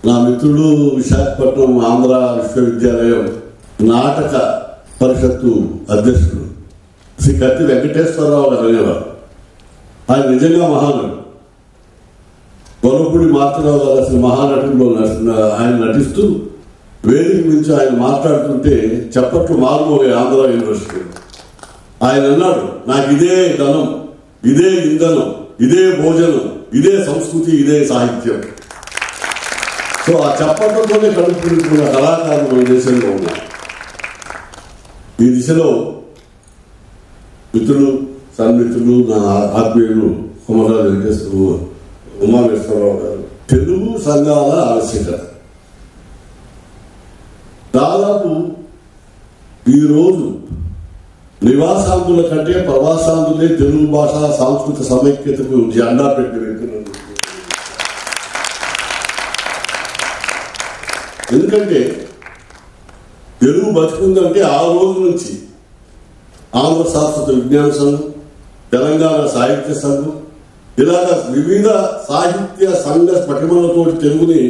నా మిత్రుడు విశాఖపట్నం ఆంధ్ర విశ్వవిద్యాలయం నాటక పరిషత్తు అధ్యక్షుడు శ్రీ కత్తి వెంకటేశ్వరరావు గారు అనేవారు. ఆయన నిజంగా మహానుడు. గొల్లపూడి మార్తరావు గారు అసలు మహానటుల్లో ఆయన నటిస్తూ వేదిక నుంచి ఆయన మాట్లాడుతుంటే చప్పట్లు మారుమోగే ఆంధ్ర యూనివర్సిటీ. ఆయన అన్నాడు, నాకు ఇదే ధనం, ఇదే ఇంధనం, ఇదే భోజనం, ఇదే సంస్కృతి, ఇదే సాహిత్యం. సో ఆ చప్పట్లతోనే కలుపుకున్న కళాకారులు మన దేశంలో ఉన్నారు. ఈ దిశలో మిత్రులు, సన్మిత్రులు, నా ఆత్మీయులు కొమరాలు వెంకటేశ్వర ఉమామేశ్వరరావు గారు, తెలుగు సంఘాల ఆవశ్యకత. దాదాపు ఈరోజు నివాసాంతుల కంటే ప్రవాసాంతులే తెలుగు భాష సాంస్కృతిక సమైక్యతకు జెండా పెట్టి వెళ్తున్నారు. ఎందుకంటే తెలుగు బతుకుందంటే ఆ రోజు నుంచి ఆంధ్ర శాస్త్ర విజ్ఞాన సంఘం, తెలంగాణ సాహిత్య సంఘం, ఇలాగ వివిధ సాహిత్య సంఘ పటిమలతో తెలుగుని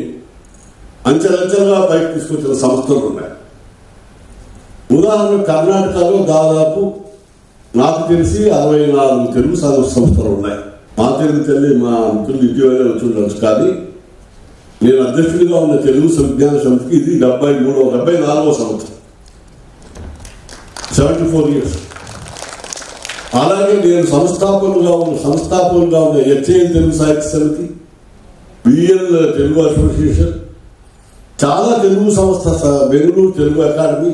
అంచెలంచెలుగా పైకి తీసుకొచ్చిన సంస్థలు ఉన్నాయి. ఉదాహరణ కర్ణాటకలో దాదాపు నాకు తెలిసి 64 తెలుగు సంస్థలు ఉన్నాయి. మా తెలుగు తల్లి మా మిత్రులు ఇటీవలే వచ్చి ఉండొచ్చు, కానీ నేను అధ్యక్షుడిగా ఉన్న తెలుగు విజ్ఞాన సమితికి ఇది 74వ సంవత్సరం, 74 years. అలాగే నేను సంస్థాపకులుగా ఉన్న హెచ్ఏఎన్ తెలుగు సాహిత్య సమితి, బిఎల్ తెలుగు అసోసియేషన్, చాలా తెలుగు సంస్థ, బెంగళూరు తెలుగు అకాడమీ,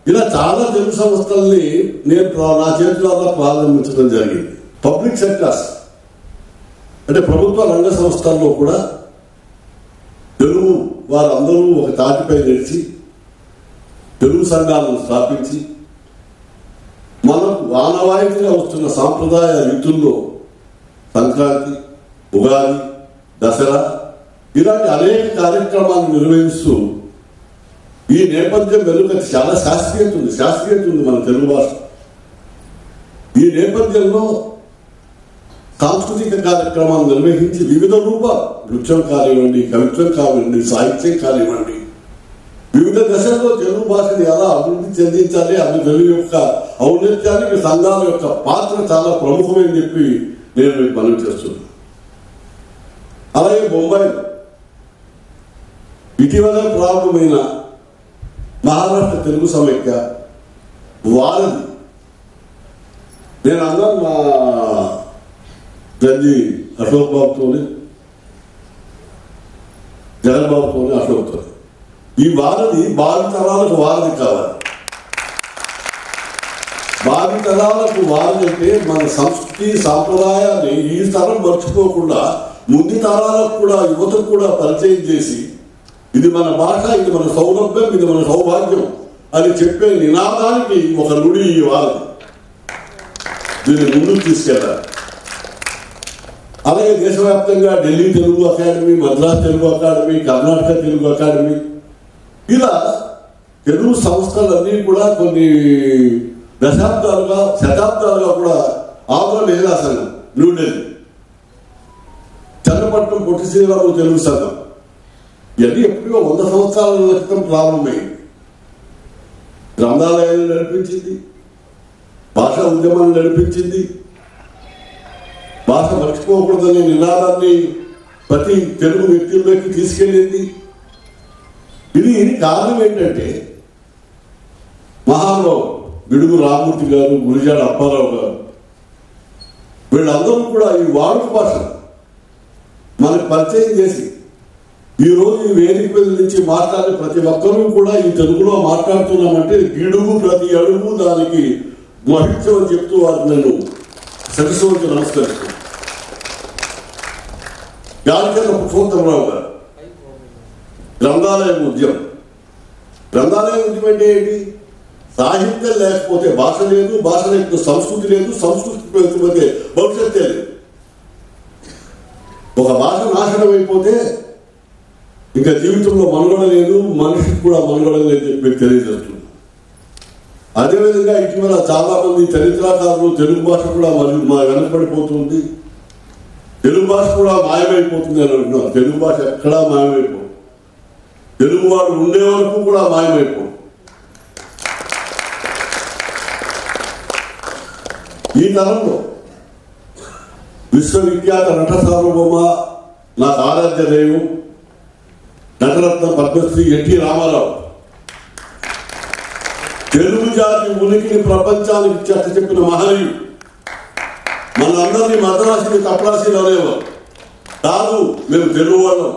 ఇలా చాలా తెలుగు సంస్థల్ని నేను నా చేతుల ప్రారంభించడం జరిగింది. పబ్లిక్ సెక్టర్స్ అంటే ప్రభుత్వ రంగ సంస్థల్లో కూడా తెలుగు వారందరూ ఒక తాటిపై నడిచి తెలుగు సంఘాలను స్థాపించి మనకు ఆనవాయితీగా వస్తున్న సాంప్రదాయ రీతుల్లో సంక్రాంతి, ఉగాది, దసరా ఇలాంటి అనేక కార్యక్రమాలను నిర్వహిస్తూ ఈ నేపథ్యం వెనుక చాలా శాస్త్రీయత ఉంది మన తెలుగు భాష. ఈ నేపథ్యంలో సాంస్కృతిక కార్యక్రమాలు నిర్వహించి వివిధ రూపాలు, నృత్యం కానివ్వండి, కవిత్వం కానివ్వండి, సాహిత్యం కానివ్వండి, వివిధ దశల్లో తెలుగు భాషని ఎలా అభివృద్ధి చెందించాలి అనే తెలుగు యొక్క ఔన్నత్యానికి సంఘాల యొక్క పాత్ర చాలా ప్రముఖమని చెప్పి నేను మీకు మనవి చేస్తున్నాను. అలాగే బొంబాయిలో ఇటీవల ప్రారంభమైన మహారాష్ట్ర తెలుగు సమైక్య వారధి, నేను అన్నాను మా జడ్జి అశోక్ బాబుతోని, జగన్ బాబుతోని, అశోక్తో, ఈ వారధి భావితరాలకు వారధి కావాలి. భావితరాలకు వారధి అంటే మన సంస్కృతి సాంప్రదాయాన్ని ఈ తరం మర్చిపోకుండా ముందు తరాలకు కూడా, యువతకు కూడా పరిచయం చేసి ఇది మన భాష, ఇది మన సౌలభ్యం, ఇది మన సౌభాగ్యం అని చెప్పే నినాదానికి ఒక నుడి ఈ వారధి. దీన్ని ముందుకు తీసుకెళ్ళాలి. అలాగే దేశవ్యాప్తంగా Delhi Telugu academy, Madras Telugu academy, Karnataka Telugu academy, ఇలా తెలుగు సంస్థలన్నీ కూడా కొన్ని దశాబ్దాలుగా, శతాబ్దాలుగా కూడా ఆంధ్ర మహిళా సంఘం న్యూఢిల్లీ, చన్నపట్నం పొట్టి శ్రీరాములు తెలుగు సంఘం, ఇవన్నీ ఎప్పుడో 100 సంవత్సరాల క్రితం ప్రారంభమైంది. గ్రంథాలయాన్ని నడిపించింది, భాషా ఉద్యమాన్ని నడిపించింది, భాష మర్చిపోకూడదనే నినాదాన్ని ప్రతి తెలుగు వ్యక్తుల్లోకి తీసుకెళ్ళింది. ఇది కారణం ఏంటంటే మహానుభావులు గిడుగు రామూర్తి గారు, గురిజాడ అప్పారావు గారు, వీళ్ళందరూ కూడా ఈ వాడుక భాష మనకు పరిచయం చేసి ఈరోజు ఈ వేదిక మీద నుంచి మాట్లాడే ప్రతి ఒక్కరూ కూడా ఈ తెలుగులో మాట్లాడుతున్నామంటే గిడుగు ప్రతి అడుగు దానికి మహిత్యం అని చెప్తూ వారు నేను శిరస్సు వచ్చి నమస్కరిస్తున్నాను. గాలిచర్ల పురుషోత్తమరావు గారు గ్రంథాలయ ఉద్యమం. గ్రంథాలయ ఉద్యమం అంటే ఏంటి? సాహిత్యం లేకపోతే భాష లేదు, భాష లేకపోతే సంస్కృతి లేదు, సంస్కృతి లేకపోతే భవిష్యత్తే లేదు. ఒక భాష నాశనం అయిపోతే ఇంకా జీవితంలో మనుగడ లేదు, మనిషికి కూడా మనుగడ లేదని చెప్పి తెలియజేస్తుంది. అదేవిధంగా ఇటీవల చాలా మంది చరిత్రకారులు తెలుగు భాష కూడా వెనకబడిపోతుంది, తెలుగు భాష కూడా మాయమైపోతుంది అని అంటున్నారు. తెలుగు భాష ఎక్కడా మాయమైపోతుంది, తెలుగువాడు ఉండే వరకు కూడా మాయమైపోతుంది. ఈ తరంలో విశ్వవిఖ్యాత నట సార్వభౌమ, నాకు ఆరాధ్య దైవం, నటరత్న పద్మశ్రీ ఎన్టీ రామారావు తెలుగు జాతి ఉనికిని ప్రపంచానికి చెత్త చెప్పిన మహనీయుడు. మనందరినీ మద్రాసుని కప్రాసీలు అనేవారు కాదు, మేము తెలుగు వాళ్ళం,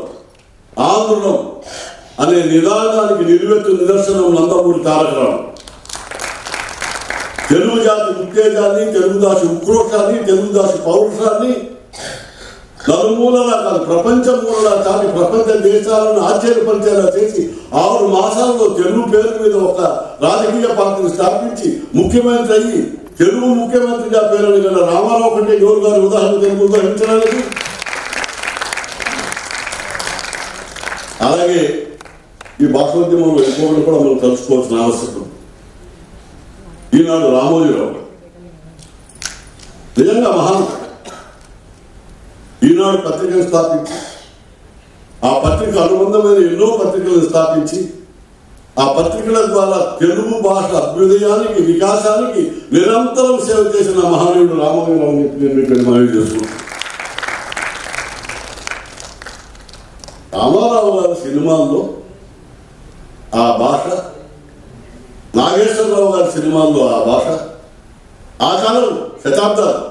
ఆంధ్రులం అనే నిదానానికి నిలువెత్తు నిదర్శనం నందమూరి తారక రామారావు. తెలుగు జాతి ఉత్తేజాన్ని, తెలుగు దాసి ఉక్రోషాన్ని, తెలుగు దాసి పౌరుషాన్ని నలుమూలలా కాదు ప్రపంచం మూలలా చాటి ప్రపంచ దేశాలను ఆశ్చర్యపరిచేలా చేసి 6 మాసాల్లో తెలుగు పేరు మీద ఒక రాజకీయ పార్టీని స్థాపించి ముఖ్యమంత్రి అయ్యి తెలుగు ముఖ్యమంత్రిగా పేరుని గల రామారావు కంటే ఎవరు గారి ఉదాహరణ తెలుగు ఉదాహరించడానికి. అలాగే ఈ భాషోద్యమంలో ఇంకొకటి కూడా మనం తెలుసుకోవాల్సిన ఆవశ్యకత. ఈనాడు రామోజీరావు నిజంగా మహానుభావుడు. ఈనాడు పత్రికను స్థాపించి ఆ పత్రిక అనుబంధమైన ఎన్నో పత్రికలను స్థాపించి ఆ పత్రికల ద్వారా తెలుగు భాష అభ్యుదయానికి, వికాసానికి నిరంతరం సేవ చేసిన మహానీయుడు రామోజీరావు అని చెప్పి నేను ఇక్కడ మనవి చేస్తున్నాను. రామారావు గారి సినిమాల్లో ఆ భాష, నాగేశ్వరరావు గారి సినిమాల్లో ఆ భాష, ఆ కాలం శతాబ్దాలు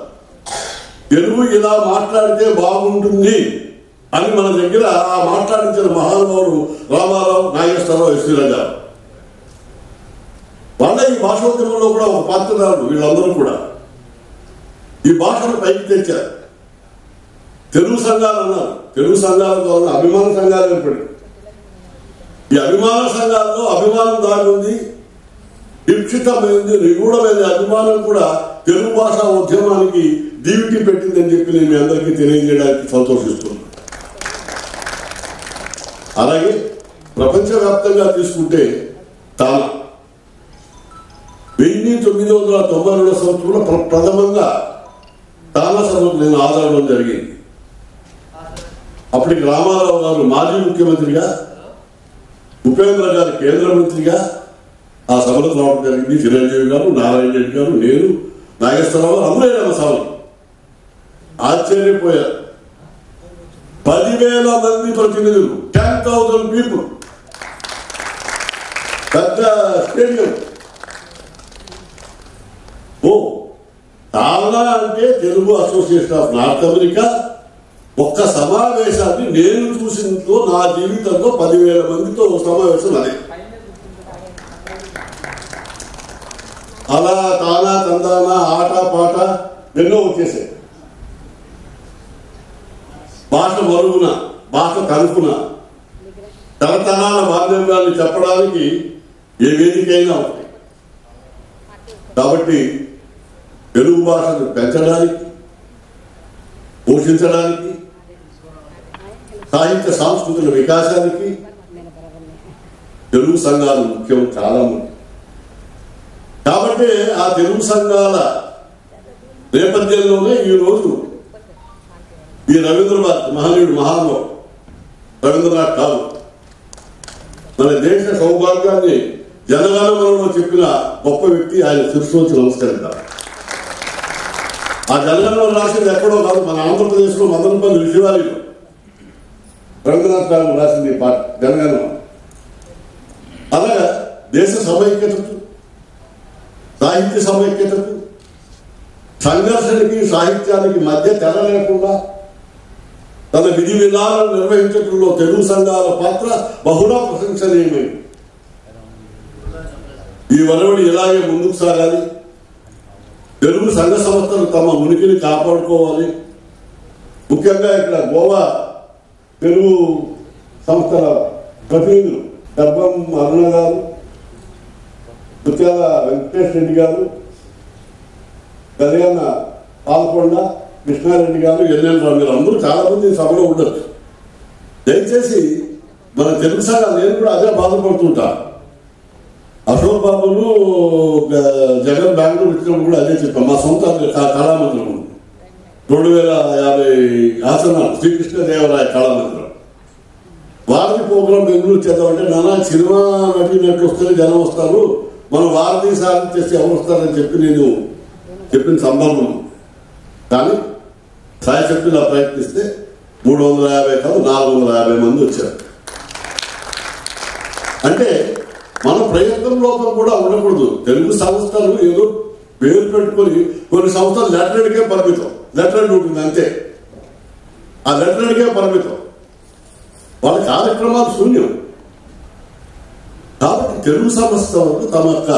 తెలుగు ఇలా మాట్లాడితే బాగుంటుంది అని మన దగ్గర ఆ మాట్లాడించిన మహానుభావుడు రామారావు, నాగేశ్వరరావు, ఎస్వి రాజా. వాళ్ళ ఈ భాషోద్యమంలో కూడా ఒక పాత్రదారుడు. వీళ్ళందరూ కూడా ఈ భాషను పైకి తెచ్చారు. తెలుగు సంఘాలు అన్నారు, తెలుగు సంఘాల ద్వారా అభిమాన సంఘాలు ఏర్పడి ఈ అభిమాన సంఘాల్లో అభిమానం దాని ఉంది, దీక్షితమైంది, నిగూఢమైన అభిమానం కూడా తెలుగు భాష ఉద్యమానికి దీవికి పెట్టిందని చెప్పి నేను మీ అందరికీ తెలియజేయడానికి సంతోషిస్తున్నాను. అలాగే ప్రపంచవ్యాప్తంగా తీసుకుంటే తానా 1992 సంవత్సరంలో ప్రథమంగా తానా సభకు నేను హాజరవడం జరిగింది. అప్పటికి రామారావు గారు మాజీ ముఖ్యమంత్రిగా, ఉపేంద్ర గారు కేంద్ర మంత్రిగా ఆ సభలకు రావడం జరిగింది. చిరంజీవి గారు, నారాయణ రెడ్డి గారు, నేను, నాగేశ్వరరావు అందరూ సభలు. ఆశ్చర్యపోయారు. 10,000 మంది ప్రతినిధులు, 10,000 పీపుల్, పెద్ద స్టేడియం. తానా అంటే Telugu association of north America ఒక్క సమావేశాన్ని నేను చూసినతో నా జీవితంలో 10,000 మందితో సమావేశం అదే. అలా తానా తందానా ఆట పాట ఎన్నో వచ్చేసాయి. భాష మరుగున, భాష కనుకున, తరతరాల బాంధవ్యాన్ని చెప్పడానికి ఏ వేదికైనా ఉంటాయి. కాబట్టి తెలుగు భాషను పెంచడానికి, పోషించడానికి, సాహిత్య సాంస్కృతిక వికాసానికి తెలుగు సంఘాలు ముఖ్యం, చాలా ముఖ్యం. కాబట్టి ఆ తెలుగు సంఘాల నేపథ్యంలోనే ఈరోజు ఈ రవీంద్రనాథ్ మహనీయుడు, మహానుభావుడు రవీంద్రనాథ్ ఠాగూర్ మన దేశ సౌభాగ్యాన్ని జనగణమనంలో చెప్పిన గొప్ప వ్యక్తి. ఆయన శిరస్సు నమస్కరిద్దాం. ఆ జనగణమనం రాసింది ఎక్కడో కాదు, మన ఆంధ్రప్రదేశ్లో మదనపల్లి విశ్వవిద్యాలయంలో రవీంద్రనాథ్ ఠాగూర్ రాసింది ఈ పాట జనగణమనం. అలాగా దేశ సమైక్యతకు, సాహిత్య సమైక్యతకు, సంఘర్షణకి సాహిత్యానికి మధ్య తెర లేకుండా తన విధి విధానాలను నిర్వహించడంలో తెలుగు సంఘాల పాత్ర బహుళ ప్రశంసనీయమైంది. ఈ వరవడి ఇలాగే ముందుకు సాగాలి. తెలుగు సంఘ సంస్థలు తమ ఉనికిని కాపాడుకోవాలి. ముఖ్యంగా ఇక్కడ గోవా తెలుగు సంస్థల ప్రతినిధులు గర్భం అరుణ గారు, ముత్యాల వెంకటేష్ రెడ్డి గారు, కళ్యాణ పాల్కొండ కృష్ణారెడ్డి గారు, ఎన్ఎల్ రావు గారు అందరూ చాలా మంది సభలో ఉండొచ్చు. దయచేసి మన తెలుగు సంఘాలు, నేను కూడా అదే బాధపడుతుంటా. అశోక్ బాబును జగన్ బెంగళూరు వచ్చినప్పుడు కూడా అదే చెప్పాం. మా సొంత కళామందిరం 2,050 ఆసనాలు, శ్రీకృష్ణదేవరాయ కళామందిరం. వారధి ప్రోగ్రాం బెంగళూరు చేద్దామంటే, నానా సినిమా నటినట్లు వస్తేనే జనం వస్తారు, మనం వారధి సాధన చేసి ఎవరు వస్తారని చెప్పి నేను చెప్పిన సందర్భం. కానీ సాయశక్తులా ప్రయత్నిస్తే 350 కాదు 450 మంది వచ్చారు. అంటే మన ప్రయత్నంలో కూడా ఉండకూడదు. తెలుగు సంస్థలు ఏదో పేరు పెట్టుకొని, కొన్ని సంస్థలు లెటర్కే పరిమితం, లెటర్ ఉంటుంది అంతే, ఆ లెటర్కే పరిమితం, వాళ్ళ కార్యక్రమాలు శూన్యం. కాబట్టి తెలుగు సంస్థలు తమ యొక్క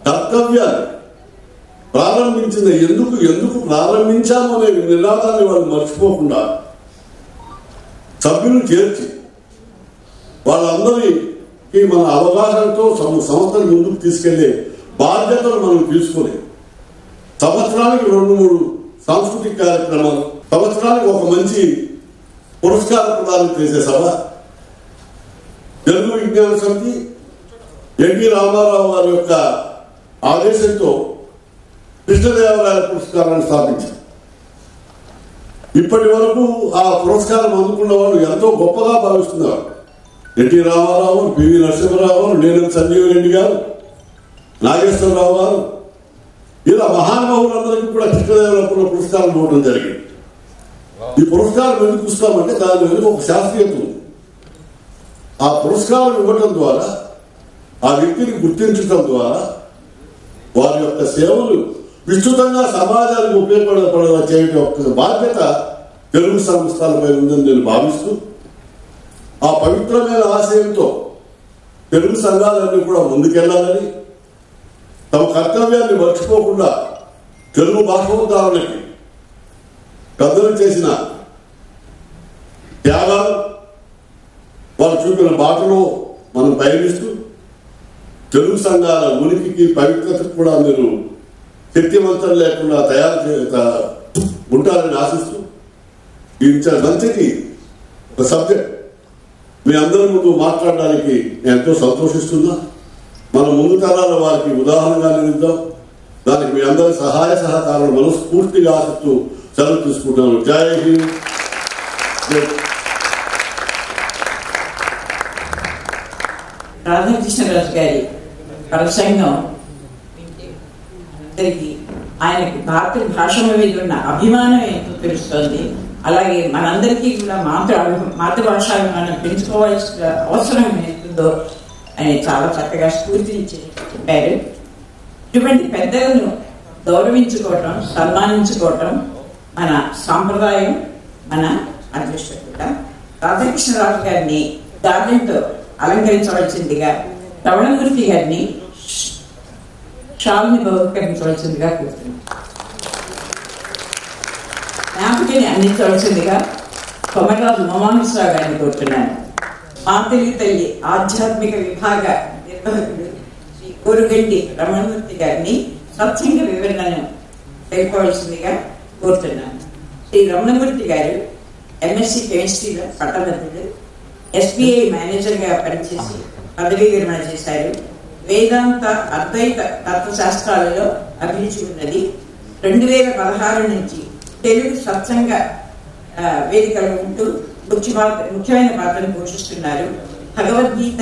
కర్తవ్యాన్ని ప్రారంభించిన ఎందుకు ప్రారంభించాము అనే నినాదాన్ని వాళ్ళు మర్చిపోకుండా సభ్యులు చేర్చి వాళ్ళందరికీ మన అవగాహనతో సంస్థను ముందుకు తీసుకెళ్లే బాధ్యతను మనం తీసుకొని సంవత్సరానికి 2-3 సాంస్కృతిక కార్యక్రమాలు, సంవత్సరానికి ఒక మంచి పురస్కార ప్రదానం చేసే సభ, తెలుగు విజ్ఞాన సమితి ఎన్టీ రామారావు గారి యొక్క ఆదేశంతో కృష్ణదేవరాయ పురస్కారాన్ని స్థాపించారు. ఇప్పటి వరకు ఆ పురస్కారం అందుకున్న వాళ్ళు ఎంతో గొప్పగా భావిస్తున్నారు. ఎన్టీ రామారావు, పివి నరసింహరావు గారు, నేను సంజీవ్ రెడ్డి గారు, నాగేశ్వరరావు గారు, ఇలా మహానుభావులందరికీ కూడా కృష్ణదేవరాయ పురస్కారం ఇవ్వడం జరిగింది. ఈ పురస్కారం ఎందుకు ఇస్తామంటే దాని వెనుక ఒక శాస్త్రీయత ఉంది. ఆ పురస్కారం ఇవ్వటం ద్వారా, ఆ వ్యక్తిని గుర్తించడం ద్వారా వారి యొక్క సేవలు విస్తృతంగా సమాజానికి ఉపయోగపడ చేయడం యొక్క బాధ్యత తెలుగు సంస్థలపై ఉందని నేను భావిస్తూ, ఆ పవిత్రమైన ఆశయంతో తెలుగు సంఘాలన్నీ కూడా ముందుకెళ్లాలని, తమ కర్తవ్యాన్ని మర్చిపోకుండా తెలుగు భాషోద్ధారణకి పెద్దలు చేసిన త్యాగాలు, వాళ్ళు చూపిన బాటలో మనం పయనిస్తూ తెలుగు సంఘాల ఉనికికి, పవిత్రతకు కూడా మీరు శక్తివంతం లేకుండా ఉంటారని ఆశిస్తూ ఈ మంచికి ఒక సబ్జెక్ట్ మీ అందరి ముందు మాట్లాడడానికి నేను ఎంతో సంతోషిస్తున్నా. మన ముందు తరాల వారికి ఉదాహరణగా నిలుద్దాం. దానికి మీ అందరి సహాయ సహకారాలు మనస్ఫూర్తిగా ఆశిస్తూ సెలవు తీసుకుంటాను. జై హింద్. రాధాకృష్ణరాజు గారి ప్రసంగం అందరికీ ఆయనకి భాష మీద ఉన్న అభిమానం ఎంతో తెలుస్తోంది. అలాగే మనందరికీ కూడా మాతృభాషాభిమానం పెంచుకోవాల్సిన అవసరం ఎంతుందో ఆయన చాలా చక్కగా స్ఫూర్తించి చెప్పారు. ఇటువంటి పెద్దలను గౌరవించుకోవటం, సన్మానించుకోవటం మన సాంప్రదాయం, మన అదృష్టం కూడా. రాధాకృష్ణరాజు గారిని గార్డెన్తో అలంకరించవలసిందిగా రమణమూర్తి గారిని షాల్ని బహుకరించవలసిందిగా కోరుతున్నాను. జ్ఞాపికని అందించవలసిందిగా కొమరరాజు ఉమామహేశ్వరరావు గారిని కోరుతున్నాను. మా తెలుగు తల్లి ఆధ్యాత్మిక విభాగ నిర్వాహకుడు శ్రీ కోరుగంటి రమణమూర్తి గారిని సత్సంగ వివరణను తెలుపవలసిందిగా కోరుతున్నాను. శ్రీ రమణమూర్తి గారు ఎంఎస్సి కెమిస్ట్రీలో పట్టభద్రుడు, ఎస్బీఐ మేనేజర్గా పనిచేసి పదవీ విరమణ చేశారు. వేదాంత అద్వైత తత్వశాస్త్రాలలో అభిరుచి ఉన్నది. 2016 నుంచి తెలుగు సత్సంగ వేదికలు ఉంటూ ముఖ్యమైన పాత్రను పోషిస్తున్నారు. భగవద్గీత,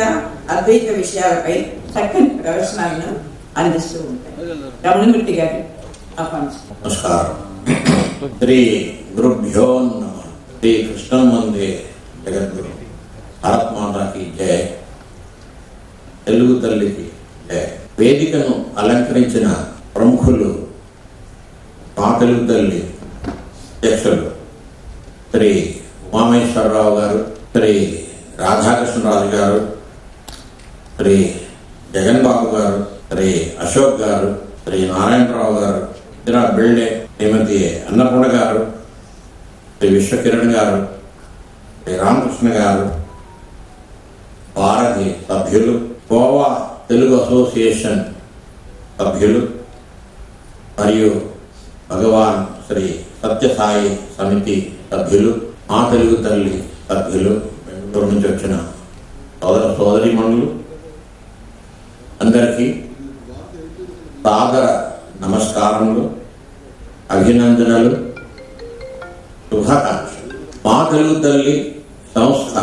అద్వైత విషయాలపై చక్కని ప్రవచనాలను అందిస్తూ ఉంటారు. రమణమూర్తి గారు ఆహ్వానిస్తారు. నమస్కారం. శ్రీ గురుభ్యో నమః. శ్రీ కృష్ణం వందే జగద్గురు. భారత్ మాతాకి జయ. తెలుగు తల్లికి జయ. వేదికను అలంకరించిన ప్రముఖులు మా తెలుగు తల్లి అధ్యక్షులు శ్రీ ఉమామహేశ్వరరావు గారు, శ్రీ రాధాకృష్ణరాజు గారు, శ్రీ జగన్ బాబు గారు, శ్రీ అశోక్ గారు, శ్రీ నారాయణరావు గారు, ఇందిరా బిల్డే, శ్రీమతి అన్నపూర్ణ గారు, శ్రీ విశ్వకిరణ్ గారు, శ్రీ రామకృష్ణ గారు, భారతి సభ్యులు, గోవా తెలుగు అసోసియేషన్ సభ్యులు మరియు భగవాన్ శ్రీ సత్యసాయి సమితి సభ్యులు, మా తెలుగు తల్లి సభ్యులు, బెంగళూరు నుంచి వచ్చిన సోదరీమణులు అందరికీ సాదర నమస్కారములు, అభినందనలు, శుభాకాంక్షలు. మా తెలుగు తల్లి సంస్థ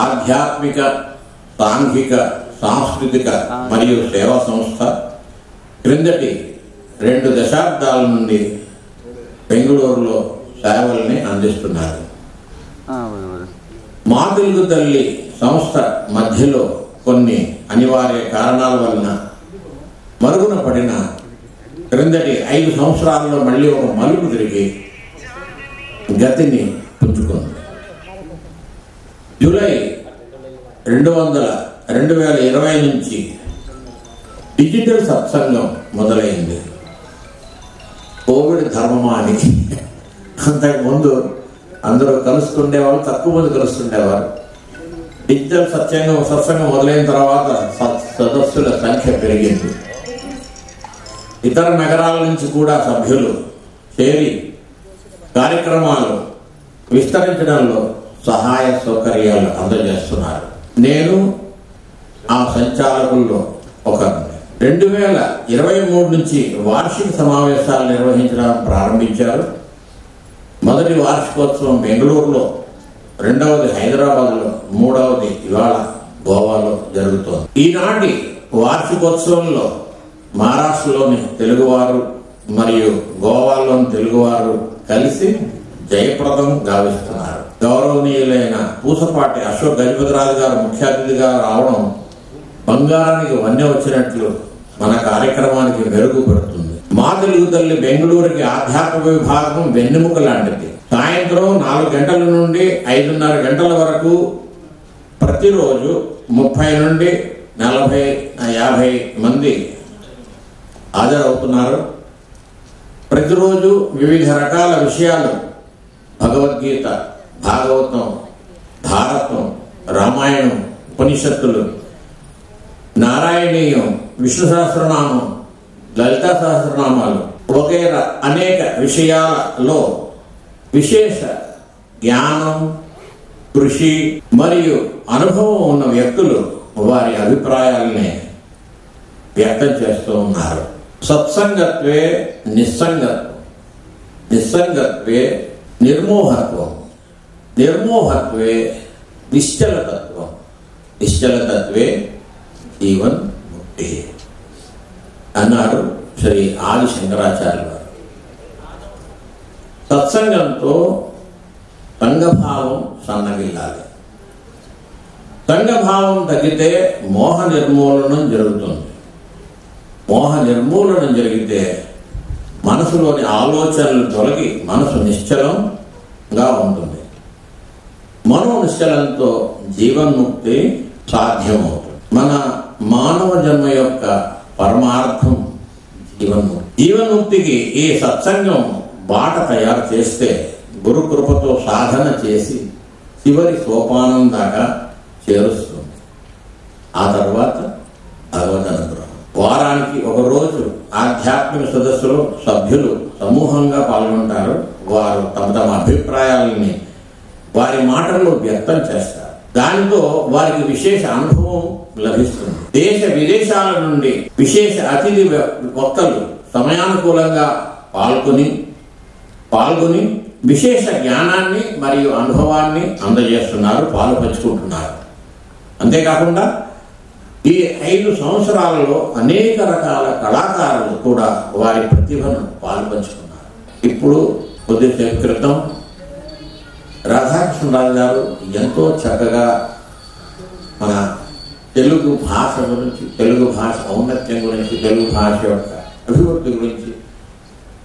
ఆధ్యాత్మిక, సాంఘిక, సాంస్కృతిక మరియు సేవా సంస్థ. క్రిందటి 2 దశాబ్దాల నుండి బెంగళూరులో సేవల్ని అందిస్తున్నారు. మా తెలుగు తల్లి సంస్థ మధ్యలో కొన్ని అనివార్య కారణాల వలన మరుగున పడిన క్రిందటి 5 సంవత్సరాల్లో మళ్ళీ ఒక మలుపు తిరిగి గతిని పుంజుకుంది. జూలై 2020 నుంచి డిజిటల్ సత్సంగం మొదలైంది. కోవిడ్ ధర్మమానికి అంతకుముందు అందరూ కలుస్తుండేవాళ్ళు, తక్కువ మంది కలుస్తుండేవారు. డిజిటల్ సత్సంగం మొదలైన తర్వాత సదస్సుల సంఖ్య పెరిగింది. ఇతర నగరాల నుంచి కూడా సభ్యులు చేరి కార్యక్రమాలు విస్తరించడంలో సహాయ సౌకర్యాలు అందజేస్తున్నారు. నేను ఆ సంచాలకుల్లో ఒకరిని. 2023 నుంచి వార్షిక సమావేశాలు నిర్వహించడం ప్రారంభించారు. మొదటి వార్షికోత్సవం బెంగళూరులో, 2వది హైదరాబాద్లో, 3వది ఇవాళ గోవాలో జరుగుతోంది. ఈనాటి వార్షికోత్సవంలో మహారాష్ట్రలోని తెలుగువారు మరియు గోవాలోని తెలుగువారు కలిసి జయప్రదం గావిస్తున్నారు. గౌరవనీయులైన పూసపాటి అశోక్ గజపతిరాజు గారు ముఖ్య అతిథిగా రావడం బంగారానికి వన్నె వచ్చినట్లు మన కార్యక్రమానికి మెరుగుపడుతుంది. మా తెలుగు తల్లి బెంగళూరుకి ఆధ్యాత్మిక విభాగం వెన్నెముక లాంటిది. సాయంత్రం 4 గంటల నుండి 5:30 గంటల వరకు ప్రతిరోజు 30 నుండి 40-50 మంది హాజరవుతున్నారు. ప్రతిరోజు వివిధ రకాల విషయాలు, భగవద్గీత, భాగవతం, భారతం, రామాయణం, ఉపనిషత్తులు, నారాయణీయం, విష్ణు సహస్రనామం, లలితా సహస్రనామాలు వగైరా అనేక విషయాలలో విశేష జ్ఞానం, కృషి మరియు అనుభవం ఉన్న వ్యక్తులు వారి అభిప్రాయాలని వ్యక్తం చేస్తూ ఉన్నారు. సత్సంగత్వే నిస్సంగత్వం. నిస్సంగత్వే నిర్మోహత్వం, నిర్మోహత్వే నిశ్చలతత్వం, నిశ్చలతత్వే జీవన్ ముక్తి అన్నాడు శ్రీ ఆది శంకరాచార్య వారు. సత్సంగంతో సంఘభావం సన్నగిల్లాలి. సంఘభావం తగ్గితే మోహ నిర్మూలనం జరుగుతుంది. మోహ నిర్మూలనం జరిగితే మనసులోని ఆలోచనలు తొలగి మనసు నిశ్చలంగా ఉంటుంది. మనోనిశ్చలంతో జీవన్ముక్తి సాధ్యమవుతుంది. మన మానవ జన్మ యొక్క పరమార్థం జీవన్ముక్తి. జీవన్ముక్తికి ఈ సత్సంగం బాట తయారు చేస్తే గురు కృపతో సాధన చేసి చివరి సోపానం దాకా చేరుస్తుంది. ఆ తర్వాత భగవద్ అనుగ్రహం. వారానికి ఒక రోజు ఆధ్యాత్మిక సదస్సులో సభ్యులు సమూహంగా పాల్గొంటారు. వారు తమ తమ అభిప్రాయాలని వారి మాటల్లో వ్యక్తం చేస్తారు. దానితో వారికి విశేష అనుభవం లభిస్తుంది. దేశ విదేశాల నుండి విశేష అతిథి వక్తలు సమయానుకూలంగా పాల్గొని విశేష జ్ఞానాన్ని మరియు అనుభవాన్ని అందజేస్తున్నారు, పాలు పంచుకుంటున్నారు. అంతేకాకుండా ఈ 5 సంవత్సరాలలో అనేక రకాల కళాకారులు కూడా వారి ప్రతిభను పాలు పంచుకున్నారు. ఇప్పుడు కొద్దిసేపు క్రితం రాధాకృష్ణరాజు గారు ఎంతో చక్కగా మన తెలుగు భాష గురించి, తెలుగు భాష ఔన్నత్యం గురించి, తెలుగు భాష యొక్క అభివృద్ధి గురించి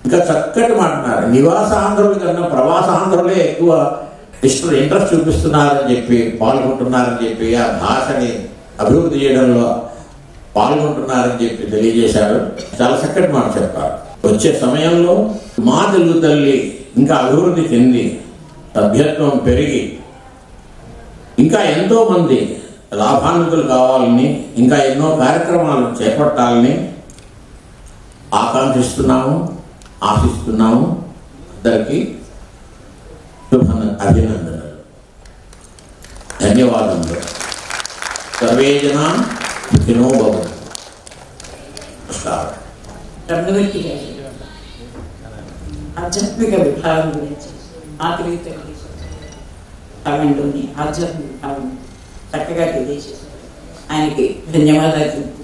ఇంకా చక్కటి మాట్లాడారు. నివాసాంధ్రుల కన్నా ప్రవాసాంధ్రులే ఎక్కువ ఇంట్రెస్ట్ చూపిస్తున్నారని చెప్పి, పాల్గొంటున్నారని చెప్పి, ఆ భాషని అభివృద్ధి చేయడంలో పాల్గొంటున్నారని చెప్పి తెలియజేశారు. చాలా చక్కటి మాట చెప్పారు. వచ్చే సమయంలో మా తెలుగు తల్లి ఇంకా అభివృద్ధి చెంది సభ్యత్వం పెరిగి ఇంకా ఎంతో మంది లాభాన్వితులు కావాలని, ఇంకా ఎన్నో కార్యక్రమాలు చేపట్టాలని ఆకాంక్షిస్తున్నాము, ఆశిస్తున్నాము. అందరికీ అభినందనలు, ధన్యవాదములు. సర్వే జనా సుఖినో భవంతు. రమణవర్తి గారి ఆధ్యాత్మిక విభాగం గురించి ఆకలితల్లి కామెంట్లోని ఆధ్యాత్మిక విభాగం చక్కగా తెలియజేశారు. ఆయనకి ధన్యవాదాలు చెప్తున్నాను.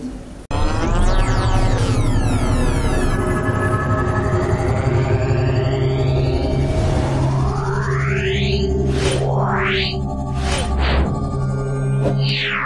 Yeah.